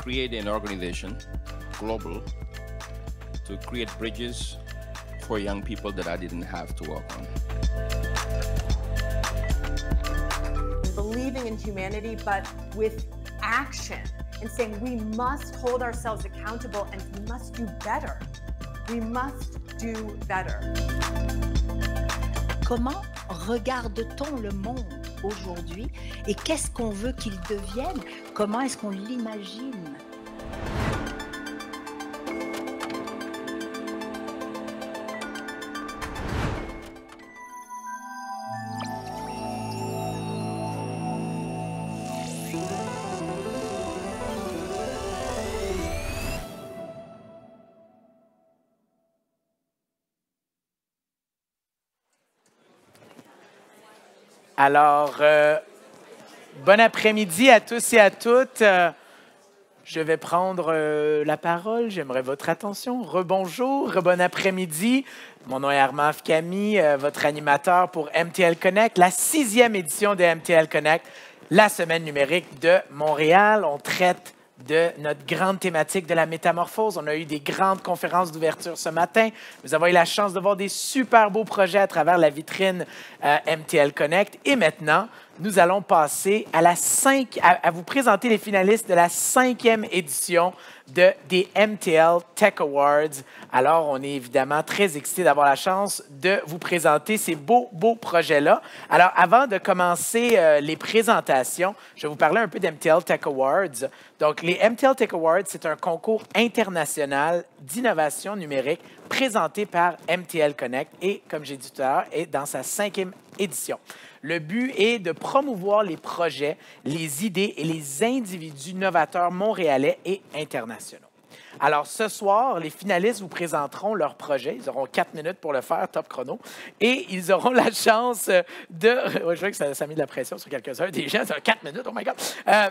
create an organization, global, to create bridges for young people that I didn't have to work on. Believing in humanity, but with action and saying we must hold ourselves accountable and we must do better. We must do better. Comment regarde-t-on le monde aujourd'hui et qu'est-ce qu'on veut qu'il devienne? Comment est-ce qu'on l'imagine? Alors, bon après-midi à tous et à toutes. Je vais prendre la parole. J'aimerais votre attention. Rebonjour, bon après-midi. Mon nom est Armand Afkami, votre animateur pour MTL Connect, la 6e édition de MTL Connect, la semaine numérique de Montréal. On traite de notre grande thématique de la métamorphose. On a eu des grandes conférences d'ouverture ce matin. Nous avons eu la chance de voir des super beaux projets à travers la vitrine MTL Connect. Et maintenant, nous allons passer à vous présenter les finalistes de la 5e édition des MTL Tech Awards. Alors, on est évidemment très excités d'avoir la chance de vous présenter ces beaux projets-là. Alors, avant de commencer les présentations, je vais vous parler un peu d'MTL Tech Awards. Donc, les MTL Tech Awards, c'est un concours international d'innovation numérique présenté par MTL Connect et, comme j'ai dit tout à l'heure, est dans sa 5e édition. Le but est de promouvoir les projets, les idées et les individus novateurs montréalais et internationaux. Alors, ce soir, les finalistes vous présenteront leurs projets. Ils auront 4 minutes pour le faire, top chrono. Et ils auront la chance de... je vois que ça a mis de la pression sur quelques-uns. Des gens, ça 4 minutes, oh my God!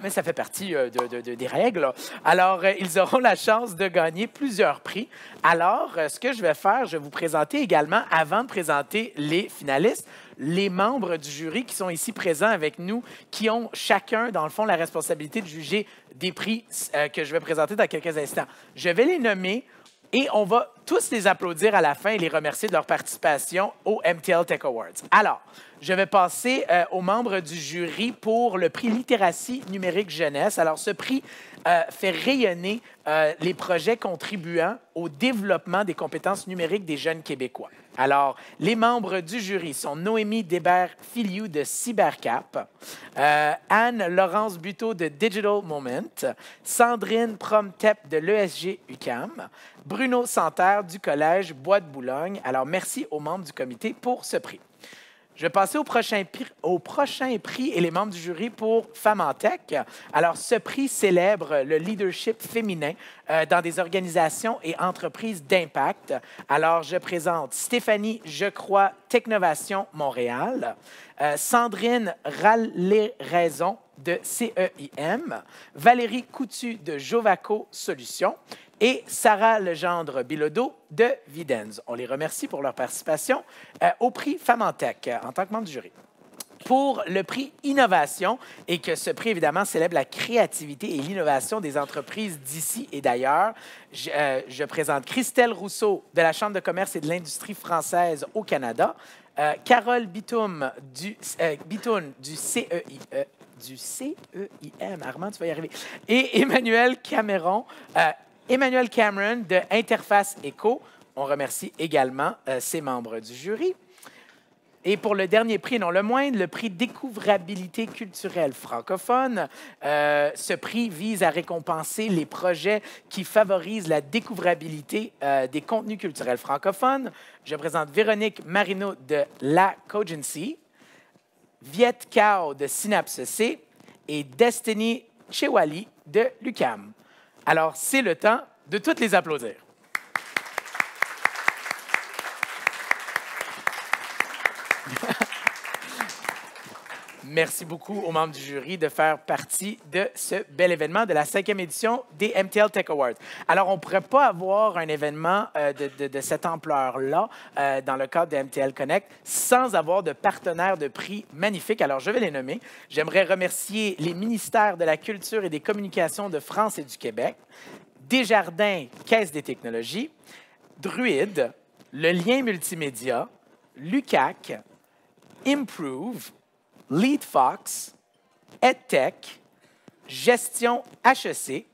Mais ça fait partie des règles. Alors, ils auront la chance de gagner plusieurs prix. Alors, ce que je vais faire, je vais vous présenter également, avant de présenter les finalistes, les membres du jury qui sont ici présents avec nous, qui ont chacun, dans le fond, la responsabilité de juger des prix que je vais présenter dans quelques instants. Je vais les nommer et on va tous les applaudir à la fin et les remercier de leur participation au MTL Tech Awards. Alors, je vais passer aux membres du jury pour le prix Littératie numérique jeunesse. Alors, ce prix fait rayonner les projets contribuant au développement des compétences numériques des jeunes Québécois. Alors, les membres du jury sont Noémie Débert-Filiou de Cybercap, Anne-Laurence Buteau de Digital Moment, Sandrine Promtep de l'ESG-UQAM, Bruno Santerre du Collège Bois de Boulogne. Alors, merci aux membres du comité pour ce prix. Je vais passer au prochain prix et les membres du jury pour Femmes en Tech. Alors, ce prix célèbre le leadership féminin dans des organisations et entreprises d'impact. Alors, je présente Stéphanie Jecroix, Technovation Montréal, Sandrine Rallé-Raison de CEIM, Valérie Coutu de Jovaco Solutions et Sarah Legendre-Bilodeau de Videns. On les remercie pour leur participation au prix Femmes en Tech en tant que membre du jury. Pour le prix Innovation, et que ce prix, évidemment, célèbre la créativité et l'innovation des entreprises d'ici et d'ailleurs, je présente Christelle Rousseau de la Chambre de commerce et de l'industrie française au Canada, Carole Bitoun du CEIE, du CEIM, Armand, tu vas y arriver, et Emmanuel Cameron de Interface Eco. On remercie également ses membres du jury. Et pour le dernier prix, non le moindre, le prix Découvrabilité culturelle francophone. Ce prix vise à récompenser les projets qui favorisent la découvrabilité des contenus culturels francophones. Je présente Véronique Marino de La Cogency, Viet Cao de Synapse C et Destiny Chewali de l'UQAM. Alors, c'est le temps de toutes les applaudir. Merci beaucoup aux membres du jury de faire partie de ce bel événement de la 5e édition des MTL Tech Awards. Alors, on ne pourrait pas avoir un événement de cette ampleur-là dans le cadre de MTL Connect sans avoir de partenaires de prix magnifiques. Alors, je vais les nommer. J'aimerais remercier les ministères de la Culture et des Communications de France et du Québec, Desjardins, Caisse des technologies, Druide, Le Lien multimédia, l'UQAC, Improve, LeadFox, EdTech, Gestion HEC,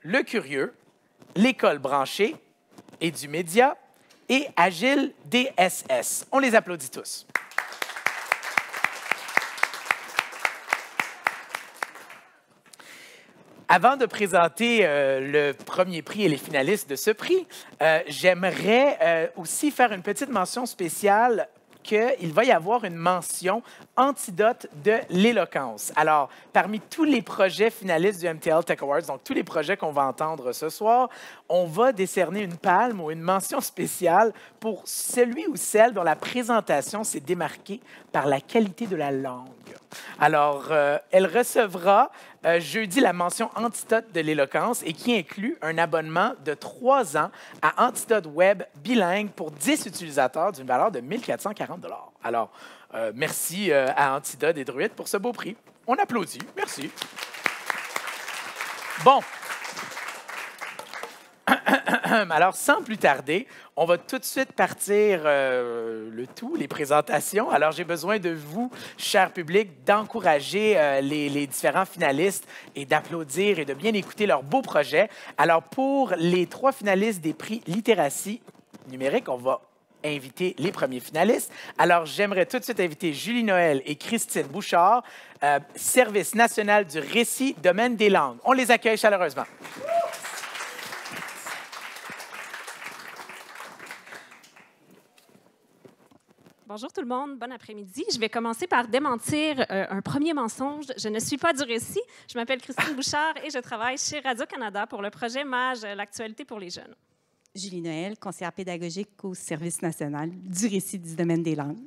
Le Curieux, l'École branchée et du média et Agile DSS. On les applaudit tous. Avant de présenter le premier prix et les finalistes de ce prix, j'aimerais aussi faire une petite mention spéciale qu'il va y avoir une mention antidote de l'éloquence. Alors, parmi tous les projets finalistes du MTL Tech Awards, donc tous les projets qu'on va entendre ce soir, on va décerner une palme ou une mention spéciale pour celui ou celle dont la présentation s'est démarquée par la qualité de la langue. Alors, elle recevra jeudi la mention Antidote de l'éloquence et qui inclut un abonnement de 3 ans à Antidote Web bilingue pour 10 utilisateurs d'une valeur de 1 440 $. Alors, merci à Antidote et Druide pour ce beau prix. On applaudit. Merci. Bon. Alors, sans plus tarder, on va tout de suite partir les présentations. Alors, j'ai besoin de vous, cher public, d'encourager les différents finalistes et d'applaudir et de bien écouter leurs beaux projets. Alors, pour les 3 finalistes des prix littératie numérique, on va inviter les premiers finalistes. Alors, j'aimerais tout de suite inviter Julie Noël et Christine Bouchard, Service national du récit, domaine des langues. On les accueille chaleureusement. Bonjour tout le monde, bon après-midi. Je vais commencer par démentir un premier mensonge. Je ne suis pas du récit. Je m'appelle Christine Bouchard et je travaille chez Radio-Canada pour le projet MAGE, l'actualité pour les jeunes. Julie Noël, conseillère pédagogique au Service national du récit du domaine des langues.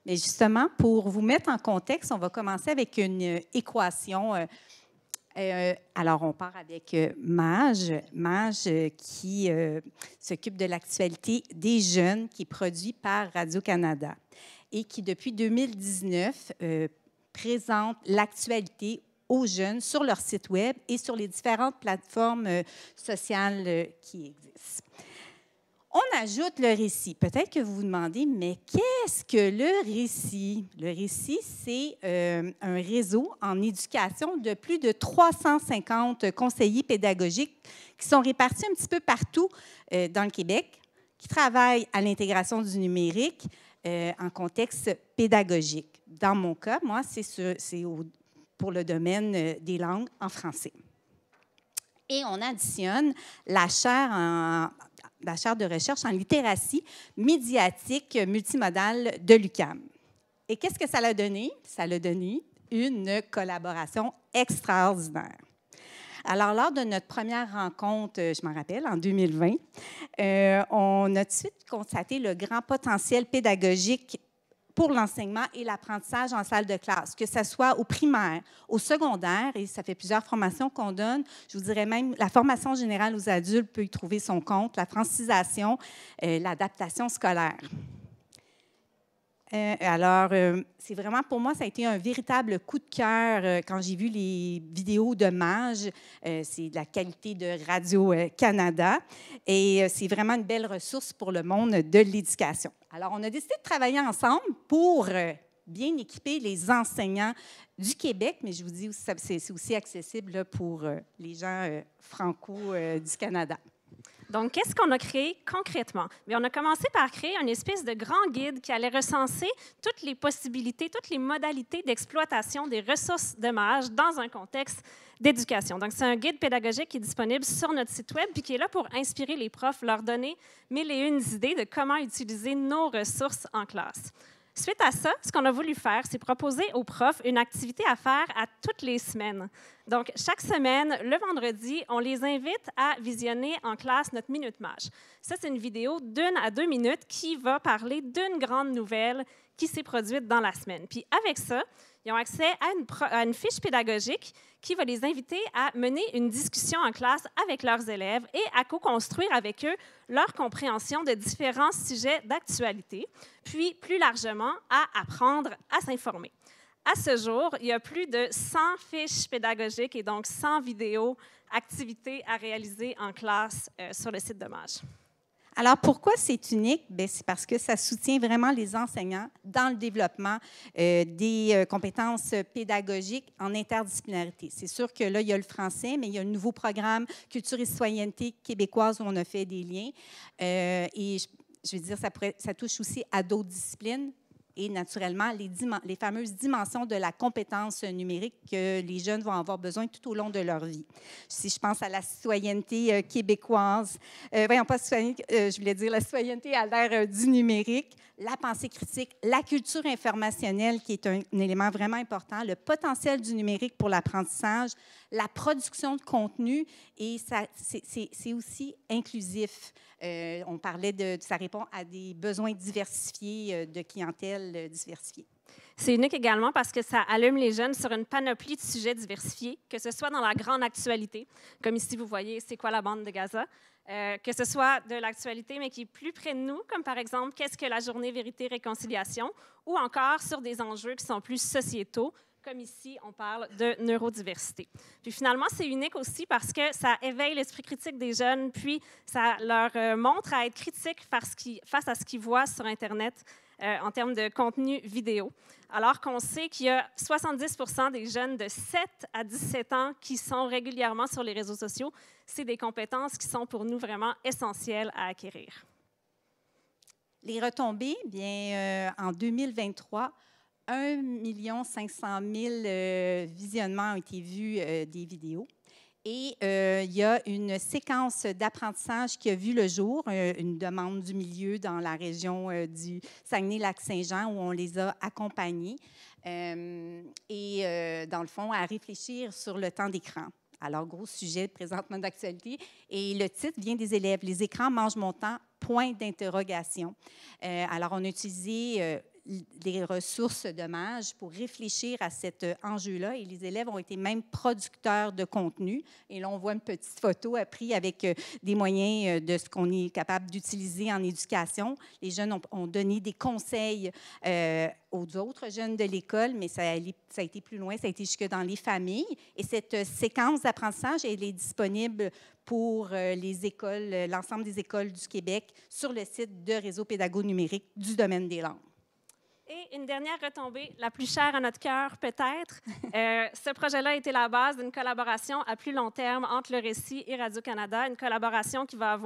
Mais justement, pour vous mettre en contexte, on va commencer avec une équation. Alors, on part avec MAGE qui s'occupe de l'actualité des jeunes, qui est produit par Radio-Canada et qui, depuis 2019, présente l'actualité aux jeunes sur leur site Web et sur les différentes plateformes sociales qui existent. On ajoute le récit. Peut-être que vous vous demandez, mais qu'est-ce que le récit? Le récit, c'est un réseau en éducation de plus de 350 conseillers pédagogiques qui sont répartis un petit peu partout dans le Québec, qui travaillent à l'intégration du numérique en contexte pédagogique. Dans mon cas, moi, c'est pour le domaine des langues en français. Et on additionne la chaire de recherche en littératie médiatique multimodale de l'UQAM. Et qu'est-ce que ça a donné? Ça a donné une collaboration extraordinaire. Alors, lors de notre première rencontre, je m'en rappelle, en 2020, on a tout de suite constaté le grand potentiel pédagogique pour l'enseignement et l'apprentissage en salle de classe, que ce soit au primaire, au secondaire, et ça fait plusieurs formations qu'on donne. Je vous dirais même, la formation générale aux adultes peut y trouver son compte, la francisation, l'adaptation scolaire. C'est vraiment, pour moi, ça a été un véritable coup de cœur quand j'ai vu les vidéos de MAGE. C'est de la qualité de Radio-Canada et c'est vraiment une belle ressource pour le monde de l'éducation. Alors, on a décidé de travailler ensemble pour bien équiper les enseignants du Québec, mais je vous dis, c'est aussi accessible là, pour les gens franco du Canada. Donc, qu'est-ce qu'on a créé concrètement? Bien, on a commencé par créer une espèce de grand guide qui allait recenser toutes les possibilités, toutes les modalités d'exploitation des ressources de MAGE dans un contexte d'éducation. Donc, c'est un guide pédagogique qui est disponible sur notre site Web puis qui est là pour inspirer les profs, leur donner 1001 idées de comment utiliser nos ressources en classe. Suite à ça, ce qu'on a voulu faire, c'est proposer aux profs une activité à faire à toutes les semaines. Donc, chaque semaine, le vendredi, on les invite à visionner en classe notre Minute Mage. Ça, c'est une vidéo d'1 à 2 minutes qui va parler d'une grande nouvelle qui s'est produite dans la semaine. Puis avec ça, ils ont accès à une fiche pédagogique qui va les inviter à mener une discussion en classe avec leurs élèves et à co-construire avec eux leur compréhension de différents sujets d'actualité, puis plus largement à apprendre à s'informer. À ce jour, il y a plus de 100 fiches pédagogiques et donc 100 vidéos, activités à réaliser en classe sur le site de Mage. Alors, pourquoi c'est unique? Bien, c'est parce que ça soutient vraiment les enseignants dans le développement des compétences pédagogiques en interdisciplinarité. C'est sûr que là, il y a le français, mais il y a le nouveau programme Culture et citoyenneté québécoise où on a fait des liens. Et je veux dire, ça touche aussi à d'autres disciplines. Et naturellement, les fameuses dimensions de la compétence numérique que les jeunes vont avoir besoin tout au long de leur vie. Si je pense à la citoyenneté québécoise, pas citoyenneté, je voulais dire la citoyenneté à l'ère du numérique, la pensée critique, la culture informationnelle qui est un élément vraiment important, le potentiel du numérique pour l'apprentissage, la production de contenu et c'est aussi inclusif. On parlait ça répond à des besoins diversifiés de clientèle diversifiée. C'est unique également parce que ça allume les jeunes sur une panoplie de sujets diversifiés, que ce soit dans la grande actualité, comme ici vous voyez, c'est quoi la bande de Gaza, que ce soit de l'actualité, mais qui est plus près de nous, comme par exemple, qu'est-ce que la journée vérité-réconciliation, ou encore sur des enjeux qui sont plus sociétaux, comme ici, on parle de neurodiversité. Puis finalement, c'est unique aussi parce que ça éveille l'esprit critique des jeunes, puis ça leur montre à être critiques face à ce qu'ils voient sur Internet en termes de contenu vidéo. Alors qu'on sait qu'il y a 70 % des jeunes de 7 à 17 ans qui sont régulièrement sur les réseaux sociaux, c'est des compétences qui sont pour nous vraiment essentielles à acquérir. Les retombées, bien, en 2023, 1 500 000 visionnements ont été vus des vidéos. Et il y a une séquence d'apprentissage qui a vu le jour, une demande du milieu dans la région du Saguenay-Lac-Saint-Jean où on les a accompagnés et dans le fond, à réfléchir sur le temps d'écran. Alors, gros sujet présentement d'actualité. Et le titre vient des élèves. Les écrans mangent mon temps, point d'interrogation. Alors, on a utilisé des ressources de Mage pour réfléchir à cet enjeu-là. Et les élèves ont été même producteurs de contenu. Et là, on voit une petite photo prise avec des moyens de ce qu'on est capable d'utiliser en éducation. Les jeunes ont donné des conseils aux autres jeunes de l'école, mais ça a été plus loin, ça a été jusque dans les familles. Et cette séquence d'apprentissage, elle est disponible pour les écoles, l'ensemble des écoles du Québec sur le site de Réseau pédago numérique du domaine des langues. Et une dernière retombée, la plus chère à notre cœur peut-être. Ce projet-là a été la base d'une collaboration à plus long terme entre le Récit et Radio-Canada, une collaboration qui va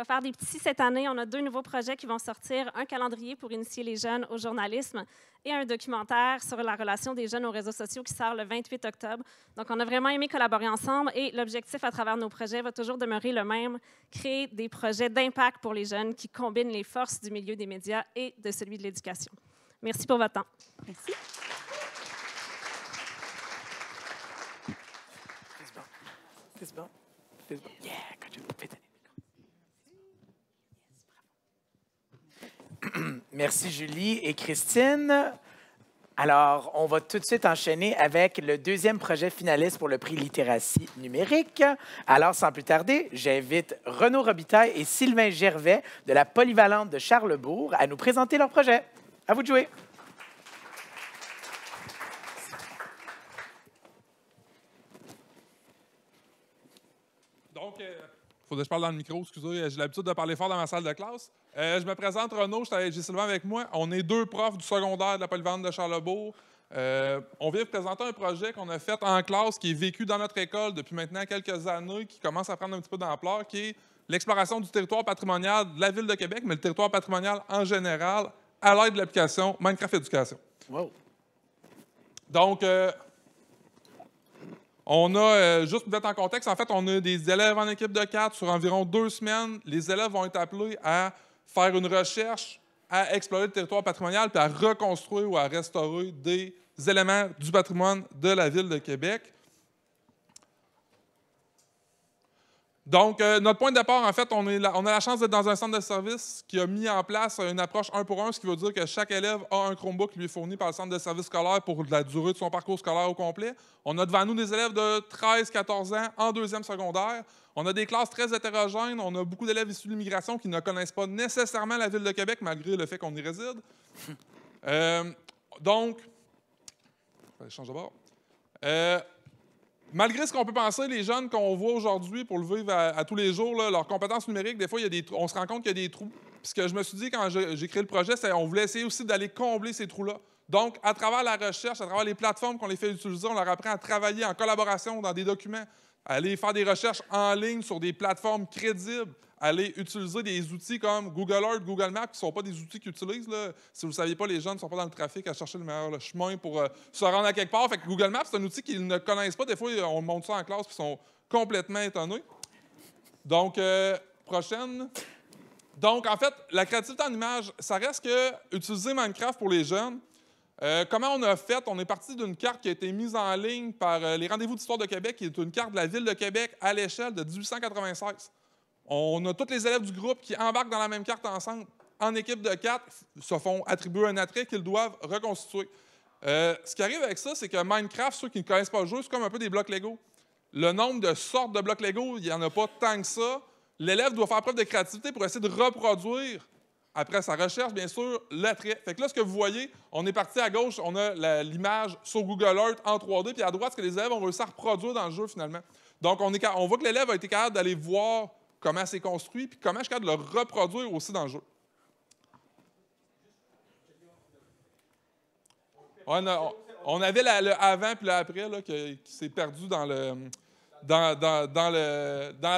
faire des petits cette année. On a 2 nouveaux projets qui vont sortir, un calendrier pour initier les jeunes au journalisme et un documentaire sur la relation des jeunes aux réseaux sociaux qui sort le 28 octobre. Donc, on a vraiment aimé collaborer ensemble et l'objectif à travers nos projets va toujours demeurer le même, créer des projets d'impact pour les jeunes qui combinent les forces du milieu des médias et de celui de l'éducation. Merci pour votre temps. Merci. C'est bon. Yeah, good job. Merci Julie et Christine. Alors, on va tout de suite enchaîner avec le 2e projet finaliste pour le prix littératie numérique. Alors, sans plus tarder, j'invite Renaud Robitaille et Sylvain Gervais de la Polyvalente de Charlesbourg à nous présenter leur projet. À vous de jouer. Donc, il faudrait que je parle dans le micro, excusez, j'ai l'habitude de parler fort dans ma salle de classe. Je me présente, Renaud, j'ai Sylvain avec moi. On est 2 profs du secondaire de la Polyvalente de Charlesbourg. On vient vous présenter un projet qu'on a fait en classe, qui est vécu dans notre école depuis maintenant quelques années, qui commence à prendre un petit peu d'ampleur, qui est l'exploration du territoire patrimonial de la Ville de Québec, mais le territoire patrimonial en général, à l'aide de l'application Minecraft Éducation. Wow. Donc, on a, juste pour mettre en contexte, en fait, on a des élèves en équipe de 4 sur environ 2 semaines. Les élèves vont être appelés à faire une recherche à explorer le territoire patrimonial puis à reconstruire ou à restaurer des éléments du patrimoine de la Ville de Québec. Donc, notre point de départ, en fait, on a la chance d'être dans un centre de service qui a mis en place une approche 1 pour 1, ce qui veut dire que chaque élève a un Chromebook qui lui est fourni par le centre de service scolaire pour la durée de son parcours scolaire au complet. On a devant nous des élèves de 13-14 ans en deuxième secondaire. On a des classes très hétérogènes. On a beaucoup d'élèves issus de l'immigration qui ne connaissent pas nécessairement la Ville de Québec, malgré le fait qu'on y réside. Donc, je change de bord. Malgré ce qu'on peut penser, les jeunes qu'on voit aujourd'hui pour le vivre à tous les jours, là, leurs compétences numériques, des fois, on se rend compte qu'il y a des trous. Puis ce que je me suis dit quand j'ai créé le projet, c'est qu'on voulait essayer aussi d'aller combler ces trous-là. Donc, à travers la recherche, à travers les plateformes qu'on les fait utiliser, on leur apprend à travailler en collaboration dans des documents, à aller faire des recherches en ligne sur des plateformes crédibles, aller utiliser des outils comme Google Earth, Google Maps, qui ne sont pas des outils qu'ils utilisent. Là. Si vous ne le saviez pas, les jeunes ne sont pas dans le trafic à chercher le meilleur chemin pour se rendre à quelque part. Fait que Google Maps, c'est un outil qu'ils ne connaissent pas. Des fois, on montre ça en classe et ils sont complètement étonnés. Donc, prochaine. Donc, en fait, la créativité en image, ça reste que utiliser Minecraft pour les jeunes. Comment on a fait? On est parti d'une carte qui a été mise en ligne par les Rendez-vous d'Histoire de Québec, qui est une carte de la Ville de Québec à l'échelle de 1896. On a tous les élèves du groupe qui embarquent dans la même carte ensemble. En équipe de 4, se font attribuer un attrait qu'ils doivent reconstituer. Ce qui arrive avec ça, c'est que Minecraft, ceux qui ne connaissent pas le jeu, c'est comme un peu des blocs Lego. Le nombre de sortes de blocs Lego, il n'y en a pas tant que ça. L'élève doit faire preuve de créativité pour essayer de reproduire, après sa recherche, bien sûr, l'attrait. Fait que là, ce que vous voyez, on est parti à gauche, on a l'image sur Google Earth en 3D, puis à droite, ce que les élèves ont réussi à reproduire dans le jeu, finalement. Donc, on voit que l'élève a été capable d'aller voir comment c'est construit, puis comment je suis capable de le reproduire aussi dans le jeu. On avait le avant puis le après là, qui s'est perdu dans la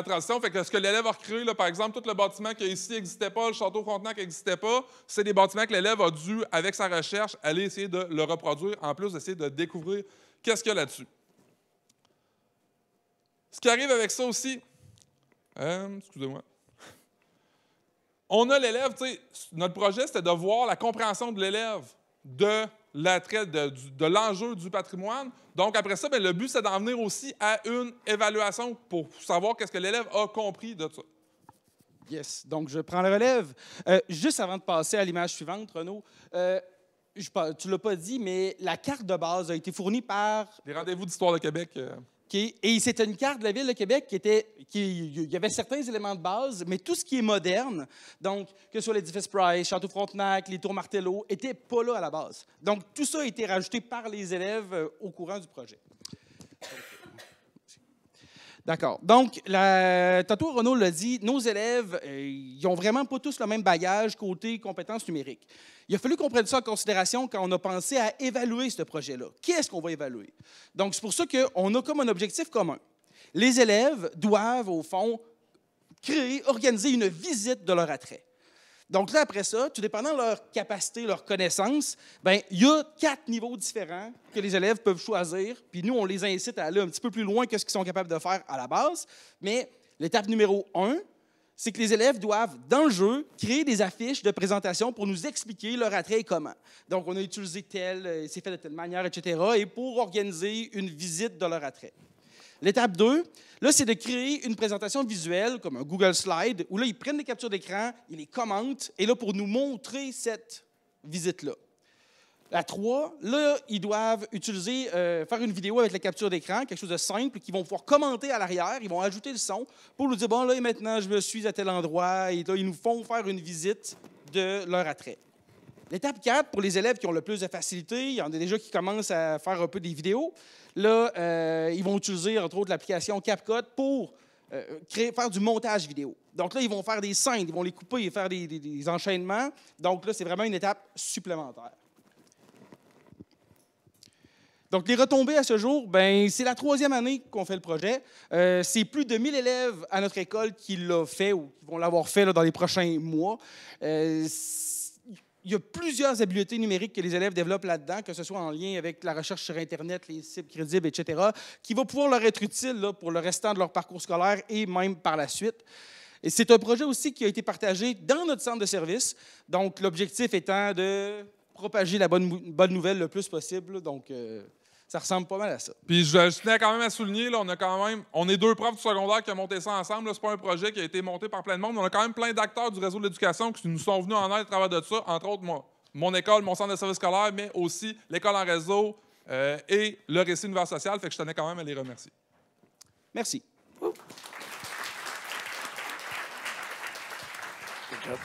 transition. Fait que ce que l'élève a recréé, là, par exemple, tout le bâtiment qui ici n'existait pas, le château Frontenac n'existait pas, c'est des bâtiments que l'élève a dû, avec sa recherche, aller essayer de le reproduire, en plus d'essayer de découvrir qu'est-ce qu'il y a là-dessus. Ce qui arrive avec ça aussi, excusez-moi. On a l'élève, tu sais, notre projet, c'était de voir la compréhension de l'élève de l'attrait, de l'enjeu du patrimoine. Donc, après ça, bien, le but, c'est d'en venir aussi à une évaluation pour savoir qu'est-ce que l'élève a compris de ça. Yes. Donc, je prends le relève. Juste avant de passer à l'image suivante, Renaud, tu ne l'as pas dit, mais la carte de base a été fournie par... Les Rendez-vous d'Histoire de Québec. Et c'était une carte de la Ville de Québec il y avait certains éléments de base, mais tout ce qui est moderne, donc que ce soit l'édifice Price, Château Frontenac, les tours Martello, n'était pas là à la base. Donc, tout ça a été rajouté par les élèves au courant du projet. D'accord. Donc, tantôt, Renaud l'a dit, nos élèves, ils n'ont vraiment pas tous le même bagage côté compétences numériques. Il a fallu qu'on prenne ça en considération quand on a pensé à évaluer ce projet-là. Qu'est-ce qu'on va évaluer? Donc, c'est pour ça qu'on a comme un objectif commun. Les élèves doivent, au fond, organiser une visite de leur attrait. Donc là, après ça, tout dépendant de leur capacité, leur connaissance, bien, il y a 4 niveaux différents que les élèves peuvent choisir. Puis nous, on les incite à aller un petit peu plus loin que ce qu'ils sont capables de faire à la base. Mais l'étape numéro 1, c'est que les élèves doivent, dans le jeu, créer des affiches de présentation pour nous expliquer leur attrait et comment. Donc, on a utilisé tel, c'est fait de telle manière, etc., et pour organiser une visite de leur attrait. L'étape 2, là, c'est de créer une présentation visuelle, comme un Google Slide, où là, ils prennent des captures d'écran, ils les commentent, et là, pour nous montrer cette visite-là. La 3, là, ils doivent utiliser, faire une vidéo avec la capture d'écran, quelque chose de simple, qu'ils vont pouvoir commenter à l'arrière, ils vont ajouter le son pour nous dire, bon, là, maintenant, je me suis à tel endroit, et là, ils nous font faire une visite de leur attrait. L'étape 4, pour les élèves qui ont le plus de facilité, il y en a déjà qui commencent à faire un peu des vidéos. Là, ils vont utiliser, entre autres, l'application CapCut pour faire du montage vidéo. Donc là, ils vont faire des scènes, ils vont les couper et faire des enchaînements. Donc là, c'est vraiment une étape supplémentaire. Donc, les retombées à ce jour, ben, c'est la 3e année qu'on fait le projet. C'est plus de 1000 élèves à notre école qui l'ont fait ou qui vont l'avoir fait là, dans les prochains mois. Il y a plusieurs habiletés numériques que les élèves développent là-dedans, que ce soit en lien avec la recherche sur Internet, les sites crédibles, etc., qui va pouvoir leur être utile là, pour le restant de leur parcours scolaire et même par la suite. Et c'est un projet aussi qui a été partagé dans notre centre de service. Donc, l'objectif étant de propager la bonne nouvelle le plus possible. Donc, ça ressemble pas mal à ça. Puis je tenais quand même à souligner, là, on est 2 profs du secondaire qui ont monté ça ensemble. C'est pas un projet qui a été monté par plein de monde. On a quand même plein d'acteurs du réseau de l'éducation qui nous sont venus en aide à travers de ça. Entre autres, mon école, mon centre de service scolaire, mais aussi l'école en réseau et le récit univers social. Fait que je tenais quand même à les remercier. Merci. Good job.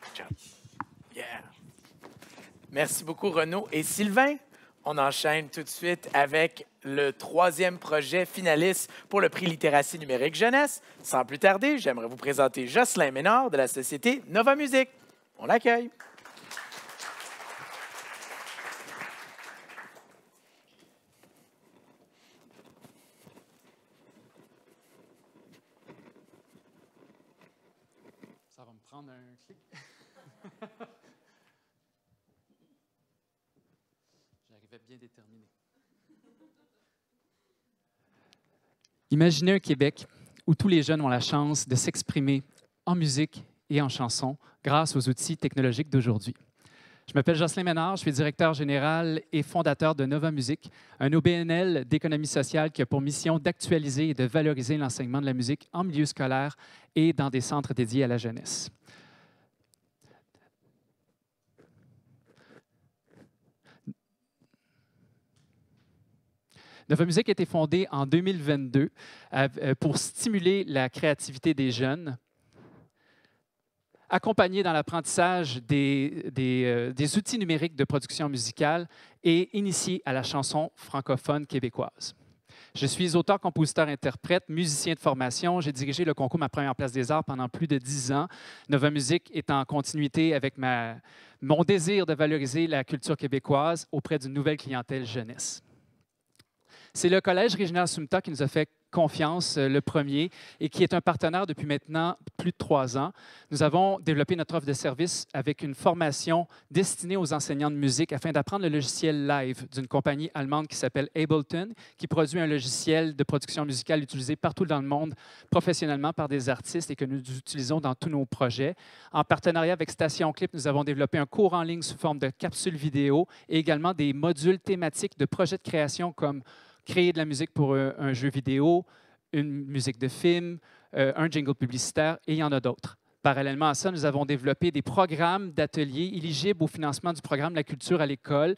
Good job. Yeah. Merci beaucoup, Renaud. Et Sylvain, on enchaîne tout de suite avec le 3e projet finaliste pour le prix Littératie numérique jeunesse. Sans plus tarder, j'aimerais vous présenter Jocelyn Ménard de la société Nova Musique. On l'accueille. Ça va me prendre un clic. J'arrivais bien déterminé. Imaginez un Québec où tous les jeunes ont la chance de s'exprimer en musique et en chanson grâce aux outils technologiques d'aujourd'hui. Je m'appelle Jocelyn Ménard, je suis directeur général et fondateur de Nova Musique, un OBNL d'économie sociale qui a pour mission d'actualiser et de valoriser l'enseignement de la musique en milieu scolaire et dans des centres dédiés à la jeunesse. Nova Musique a été fondée en 2022 pour stimuler la créativité des jeunes, accompagner dans l'apprentissage des outils numériques de production musicale et initier à la chanson francophone québécoise. Je suis auteur, compositeur, interprète, musicien de formation. J'ai dirigé le concours Ma Première Place des Arts pendant plus de 10 ans. Nova Musique est en continuité avec mon désir de valoriser la culture québécoise auprès d'une nouvelle clientèle jeunesse. C'est le Collège régional Sumta qui nous a fait confiance, le premier, et qui est un partenaire depuis maintenant plus de 3 ans. Nous avons développé notre offre de service avec une formation destinée aux enseignants de musique afin d'apprendre le logiciel live d'une compagnie allemande qui s'appelle Ableton, qui produit un logiciel de production musicale utilisé partout dans le monde professionnellement par des artistes et que nous utilisons dans tous nos projets. En partenariat avec Station Clip, nous avons développé un cours en ligne sous forme de capsules vidéo et également des modules thématiques de projets de création comme créer de la musique pour un jeu vidéo, une musique de film, un jingle publicitaire, et il y en a d'autres. Parallèlement à ça, nous avons développé des programmes d'ateliers éligibles au financement du programme de la culture à l'école,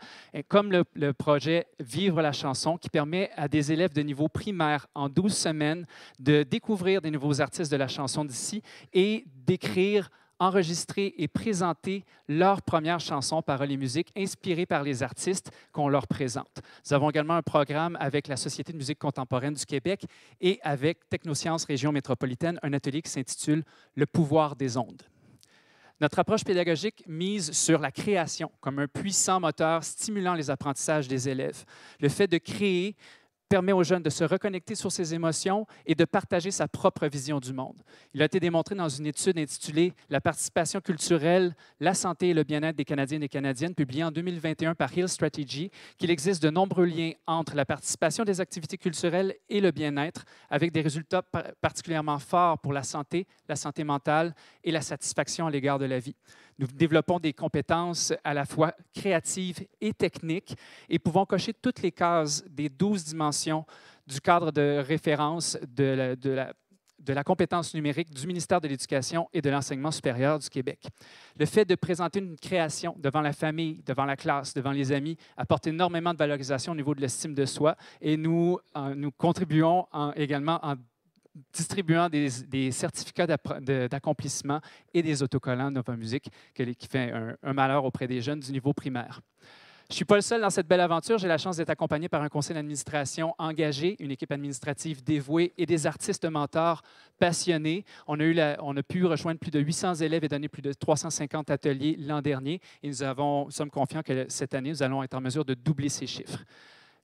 comme le projet Vivre la chanson, qui permet à des élèves de niveau primaire en 12 semaines de découvrir des nouveaux artistes de la chanson d'ici et d'écrire, enregistrer et présenter leur première chanson, paroles et musique, inspirée par les artistes qu'on leur présente. Nous avons également un programme avec la Société de musique contemporaine du Québec et avec Technosciences Région métropolitaine, un atelier qui s'intitule « Le pouvoir des ondes ». Notre approche pédagogique mise sur la création comme un puissant moteur stimulant les apprentissages des élèves. Le fait de créer permet aux jeunes de se reconnecter sur ses émotions et de partager sa propre vision du monde. Il a été démontré dans une étude intitulée « La participation culturelle, la santé et le bien-être des Canadiens et des Canadiennes » publiée en 2021 par Hill Strategy qu'il existe de nombreux liens entre la participation des activités culturelles et le bien-être, avec des résultats particulièrement forts pour la santé mentale et la satisfaction à l'égard de la vie. Nous développons des compétences à la fois créatives et techniques et pouvons cocher toutes les cases des 12 dimensions du cadre de référence de la compétence numérique du ministère de l'Éducation et de l'Enseignement supérieur du Québec. Le fait de présenter une création devant la famille, devant la classe, devant les amis, apporte énormément de valorisation au niveau de l'estime de soi et nous contribuons également en distribuant des certificats d'accomplissement et des autocollants Nova Musique qui fait un malheur auprès des jeunes du niveau primaire. Je ne suis pas le seul dans cette belle aventure. J'ai la chance d'être accompagné par un conseil d'administration engagé, une équipe administrative dévouée et des artistes mentors passionnés. On a pu rejoindre plus de 800 élèves et donner plus de 350 ateliers l'an dernier. Et nous sommes confiants que cette année, nous allons être en mesure de doubler ces chiffres.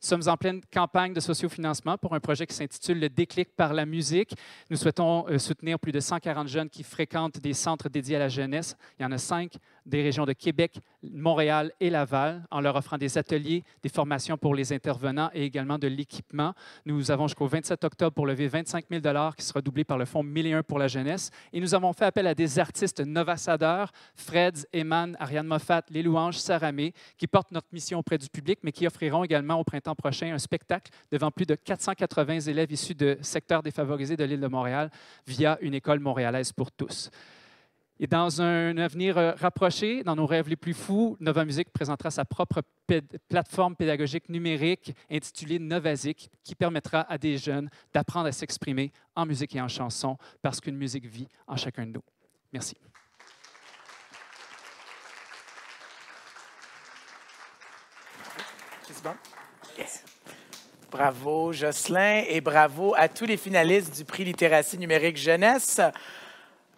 Nous sommes en pleine campagne de sociofinancement pour un projet qui s'intitule « Le déclic par la musique ». Nous souhaitons soutenir plus de 140 jeunes qui fréquentent des centres dédiés à la jeunesse. Il y en a 5 des régions de Québec, Montréal et Laval, en leur offrant des ateliers, des formations pour les intervenants et également de l'équipement. Nous avons jusqu'au 27 octobre pour lever 25 000 $ qui sera doublé par le Fonds 1001 pour la jeunesse. Et nous avons fait appel à des artistes novassadeurs, Freds, Eman, Ariane Moffat, Les Louanges, Saramé, qui portent notre mission auprès du public, mais qui offriront également au printemps prochain un spectacle devant plus de 480 élèves issus de secteurs défavorisés de l'île de Montréal via une école montréalaise pour tous. Et dans un avenir rapproché, dans nos rêves les plus fous, Nova Musique présentera sa propre plateforme pédagogique numérique intitulée Novasic, qui permettra à des jeunes d'apprendre à s'exprimer en musique et en chanson, parce qu'une musique vit en chacun de nous. Merci. Yes. Bravo, Jocelyn, et bravo à tous les finalistes du prix Littératie numérique jeunesse.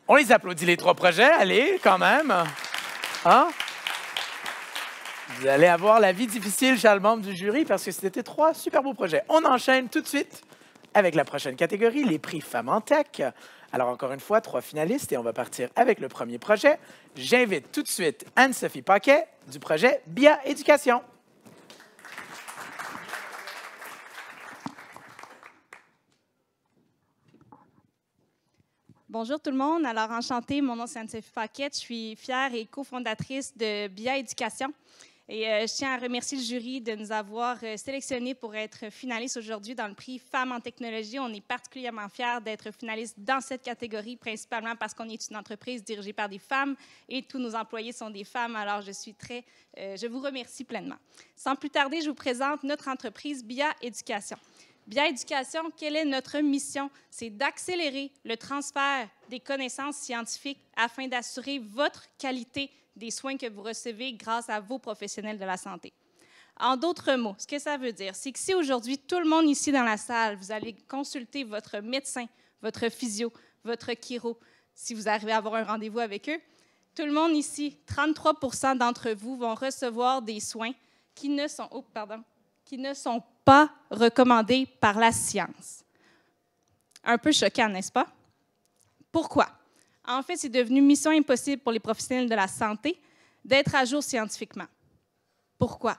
On les applaudit, les 3 projets. Allez, quand même. Hein? Vous allez avoir la vie difficile, chers membres du jury, parce que c'était 3 super beaux projets. On enchaîne tout de suite avec la prochaine catégorie, les prix Femmes en Tech. Alors, encore une fois, 3 finalistes, et on va partir avec le premier projet. J'invite tout de suite Anne-Sophie Paquet du projet BIA Éducation. Bonjour tout le monde. Alors, enchantée, mon nom c'est Anne-Sophie Paquette. Je suis fière et cofondatrice de BIA Éducation. Et je tiens à remercier le jury de nous avoir sélectionnés pour être finalistes aujourd'hui dans le prix Femmes en technologie. On est particulièrement fiers d'être finalistes dans cette catégorie, principalement parce qu'on est une entreprise dirigée par des femmes et tous nos employés sont des femmes. Alors, je vous remercie pleinement. Sans plus tarder, je vous présente notre entreprise BIA Éducation. BIA Éducation, quelle est notre mission? C'est d'accélérer le transfert des connaissances scientifiques afin d'assurer votre qualité des soins que vous recevez grâce à vos professionnels de la santé. En d'autres mots, ce que ça veut dire, c'est que si aujourd'hui, tout le monde ici dans la salle, vous allez consulter votre médecin, votre physio, votre chiro, si vous arrivez à avoir un rendez-vous avec eux, tout le monde ici, 33 % d'entre vous vont recevoir des soins qui ne sont pas recommandés par la science. Un peu choquant, n'est-ce pas? Pourquoi? En fait, c'est devenu mission impossible pour les professionnels de la santé d'être à jour scientifiquement. Pourquoi?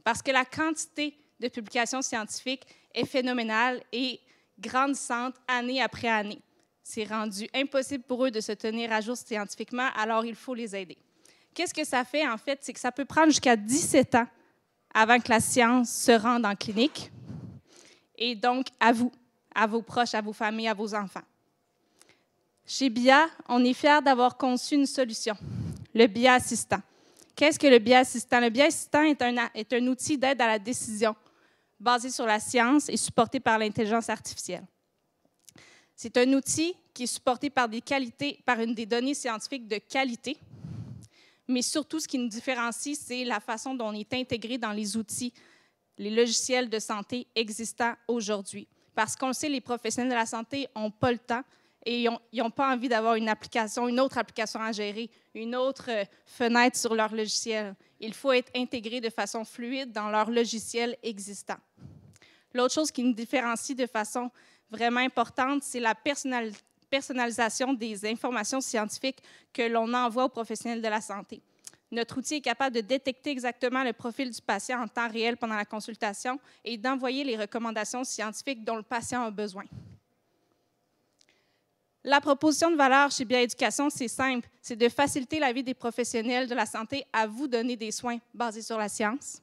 Parce que la quantité de publications scientifiques est phénoménale et grandissante année après année. C'est rendu impossible pour eux de se tenir à jour scientifiquement, alors il faut les aider. Qu'est-ce que ça fait, en fait? C'est que ça peut prendre jusqu'à 17 ans avant que la science se rende en clinique, et donc à vous, à vos proches, à vos familles, à vos enfants. Chez BIA, on est fiers d'avoir conçu une solution, le BIA Assistant. Qu'est-ce que le BIA Assistant? Le BIA Assistant est un outil d'aide à la décision basé sur la science et supporté par l'intelligence artificielle. C'est un outil qui est supporté par des données scientifiques de qualité, mais surtout, ce qui nous différencie, c'est la façon dont on est intégré dans les outils, les logiciels de santé existants aujourd'hui. Parce qu'on le sait, les professionnels de la santé n'ont pas le temps et ils n'ont pas envie d'avoir une autre application à gérer, une autre fenêtre sur leur logiciel. Il faut être intégré de façon fluide dans leur logiciel existant. L'autre chose qui nous différencie de façon vraiment importante, c'est la personnalisation des informations scientifiques que l'on envoie aux professionnels de la santé. Notre outil est capable de détecter exactement le profil du patient en temps réel pendant la consultation et d'envoyer les recommandations scientifiques dont le patient a besoin. La proposition de valeur chez BIA Éducation, c'est simple, c'est de faciliter la vie des professionnels de la santé à vous donner des soins basés sur la science.